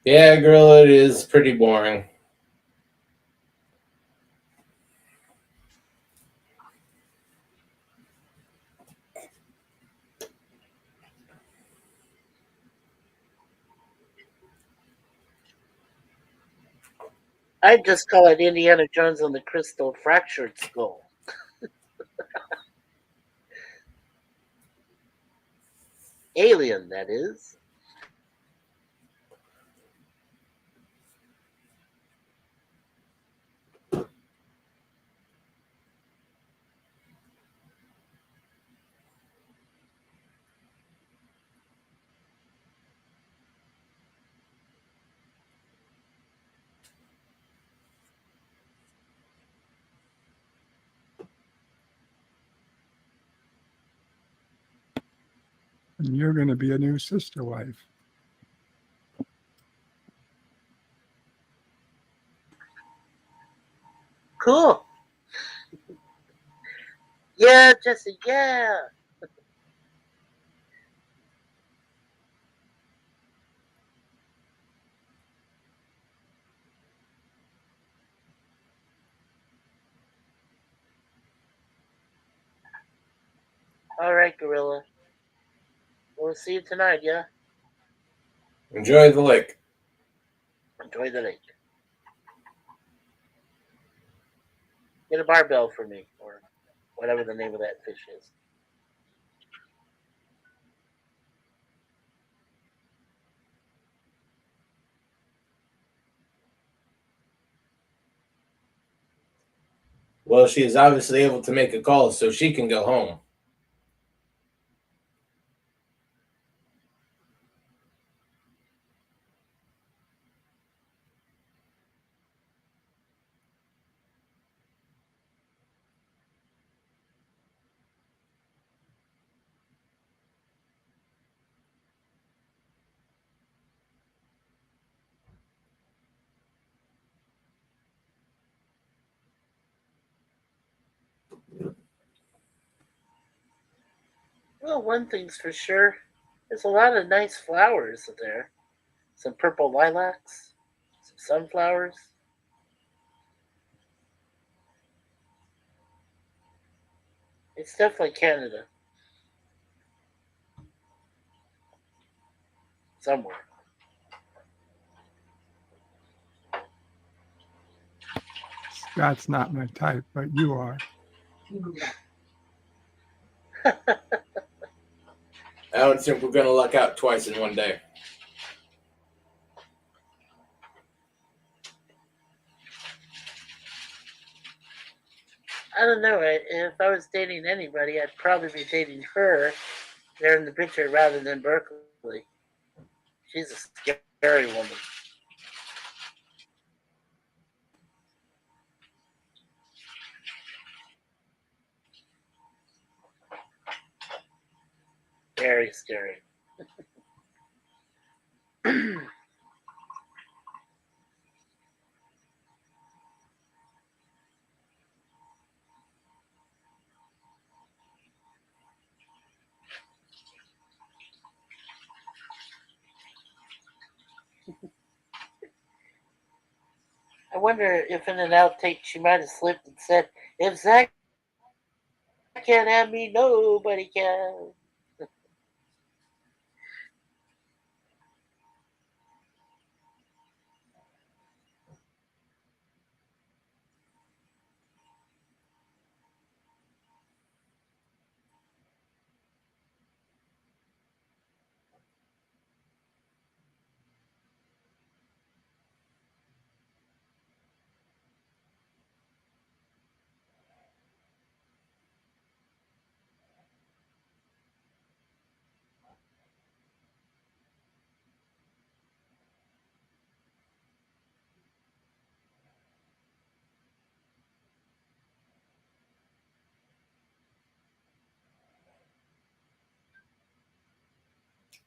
Yeah, Gorilla, it is pretty boring. I'd just call it Indiana Jones and the Crystal Fractured Skull. Alien, that is. And you're going to be a new sister wife. Cool. Yeah, Jesse, yeah. All right, Gorilla. We'll see you tonight, yeah? Enjoy the lake. Enjoy the lake. Get a barbell for me, or whatever the name of that fish is. Well, she is obviously able to make a call, so she can go home. Well, one thing's for sure. There's a lot of nice flowers there. Some purple lilacs, some sunflowers. It's definitely Canada. Somewhere. That's not my type, but you are. I don't think we're going to luck out twice in one day. I don't know. If I was dating anybody, I'd probably be dating her there in the picture rather than Berkeley. She's a scary woman. Very scary. I wonder if in an outtake she might have slipped and said, "If Zach can't have me, nobody can."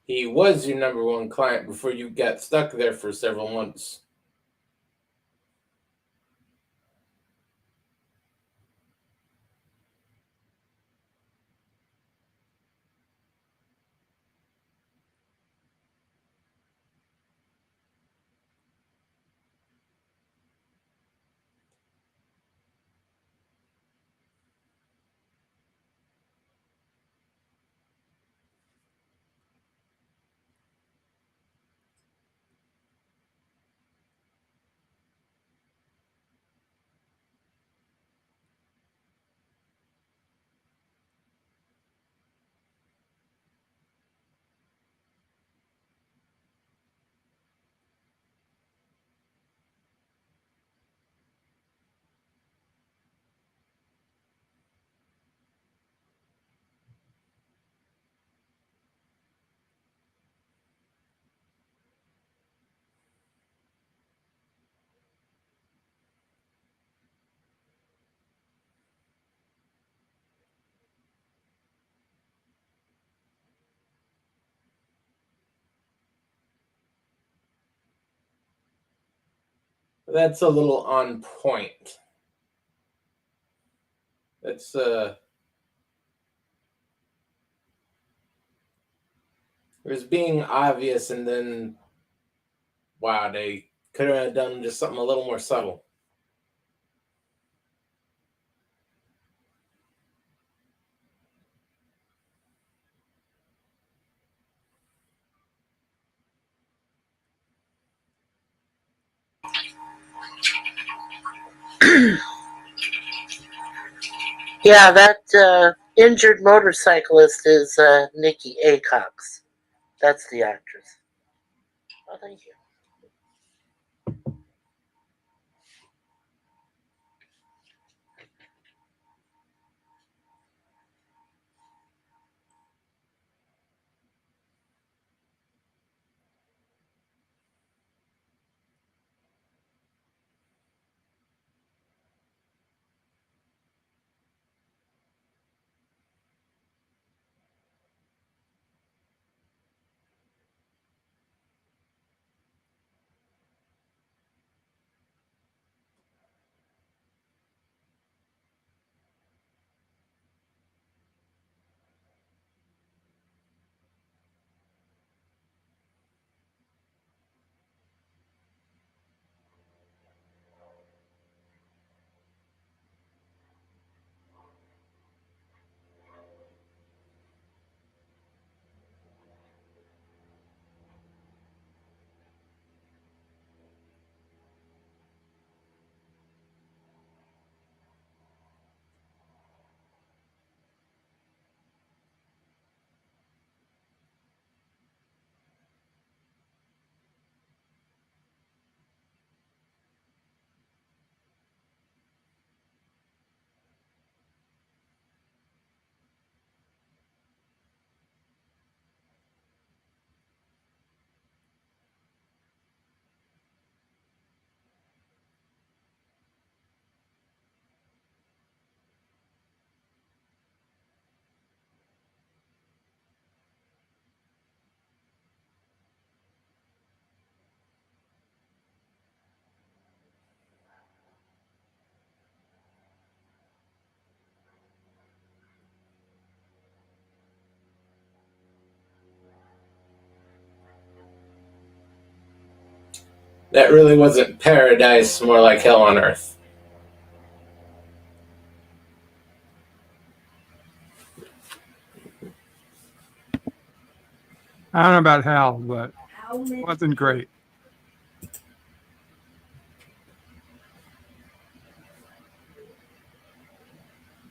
He was your number one client before you got stuck there for several months. That's a little on point. That's it was being obvious, and then wow, they could have done just something a little more subtle. Yeah, that injured motorcyclist is Nikki Acox. That's the actress. Oh, thank you. That really wasn't paradise, more like hell on earth. I don't know about hell, but it wasn't great.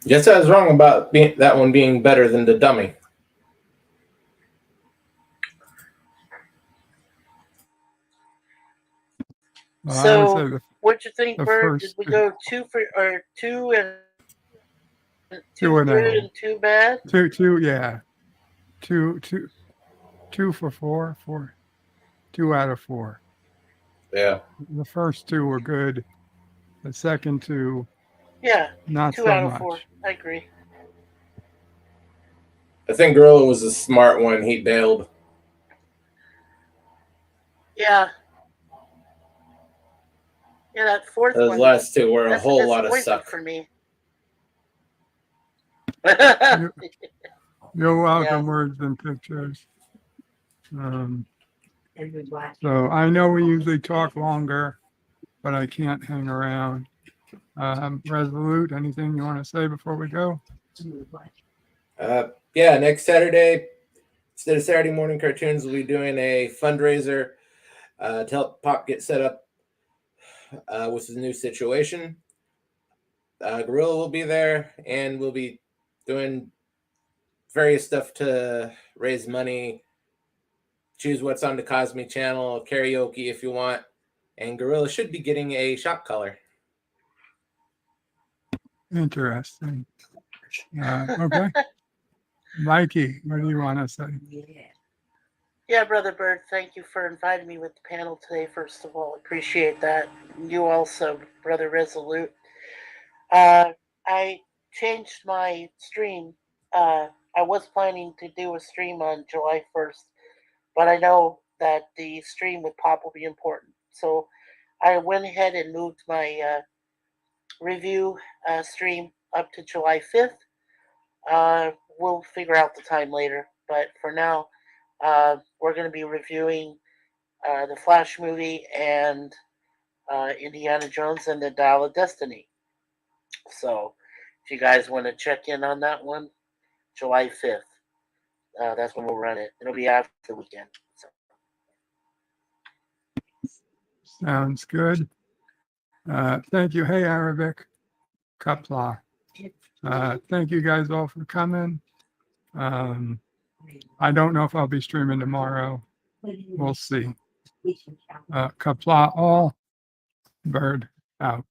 Guess I was wrong about that one being better than The Dummy. Well, I would So, say what'd you think, the Bert? Did first we go two and two and good oh. and two bad? Yeah. Two for four. 2 out of 4. Yeah. The first 2 were good. The second 2, Yeah, not 2 so out of much. 4. I agree. I think Gorilla was a smart one. He bailed. Yeah. Yeah, that fourth Those one. last 2 were a That's whole lot of disappointment suck. for me. You're welcome, Yeah. words and pictures. So I know we usually talk longer, but I can't hang around. Resolute, anything you want to say before we go? Yeah, next Saturday, instead of Saturday morning cartoons, we'll be doing a fundraiser to help Pop get set up with his new situation. Gorilla will be there, and we'll be doing various stuff to raise money. Choose what's on the Cosme channel, karaoke if you want, and Gorilla should be getting a shock collar. Interesting. Okay. Mikey, what do you want to say? Yeah, Brother Bird, thank you for inviting me with the panel today, first of all. Appreciate that. You also, Brother Resolute. I changed my stream. I was planning to do a stream on July 1st, but I know that the stream with Pop will be important. So I went ahead and moved my review stream up to July 5th. We'll figure out the time later, but for now, we're going to be reviewing the Flash movie and Indiana Jones and the Dial of Destiny. So if you guys want to check in on that one, July 5th, that's when we'll run it. It'll be after the weekend. So. Sounds good. Thank you. Hey, Arabic. Kapla. Thank you guys all for coming. I don't know if I'll be streaming tomorrow. We'll see. Kapla all. Bird out.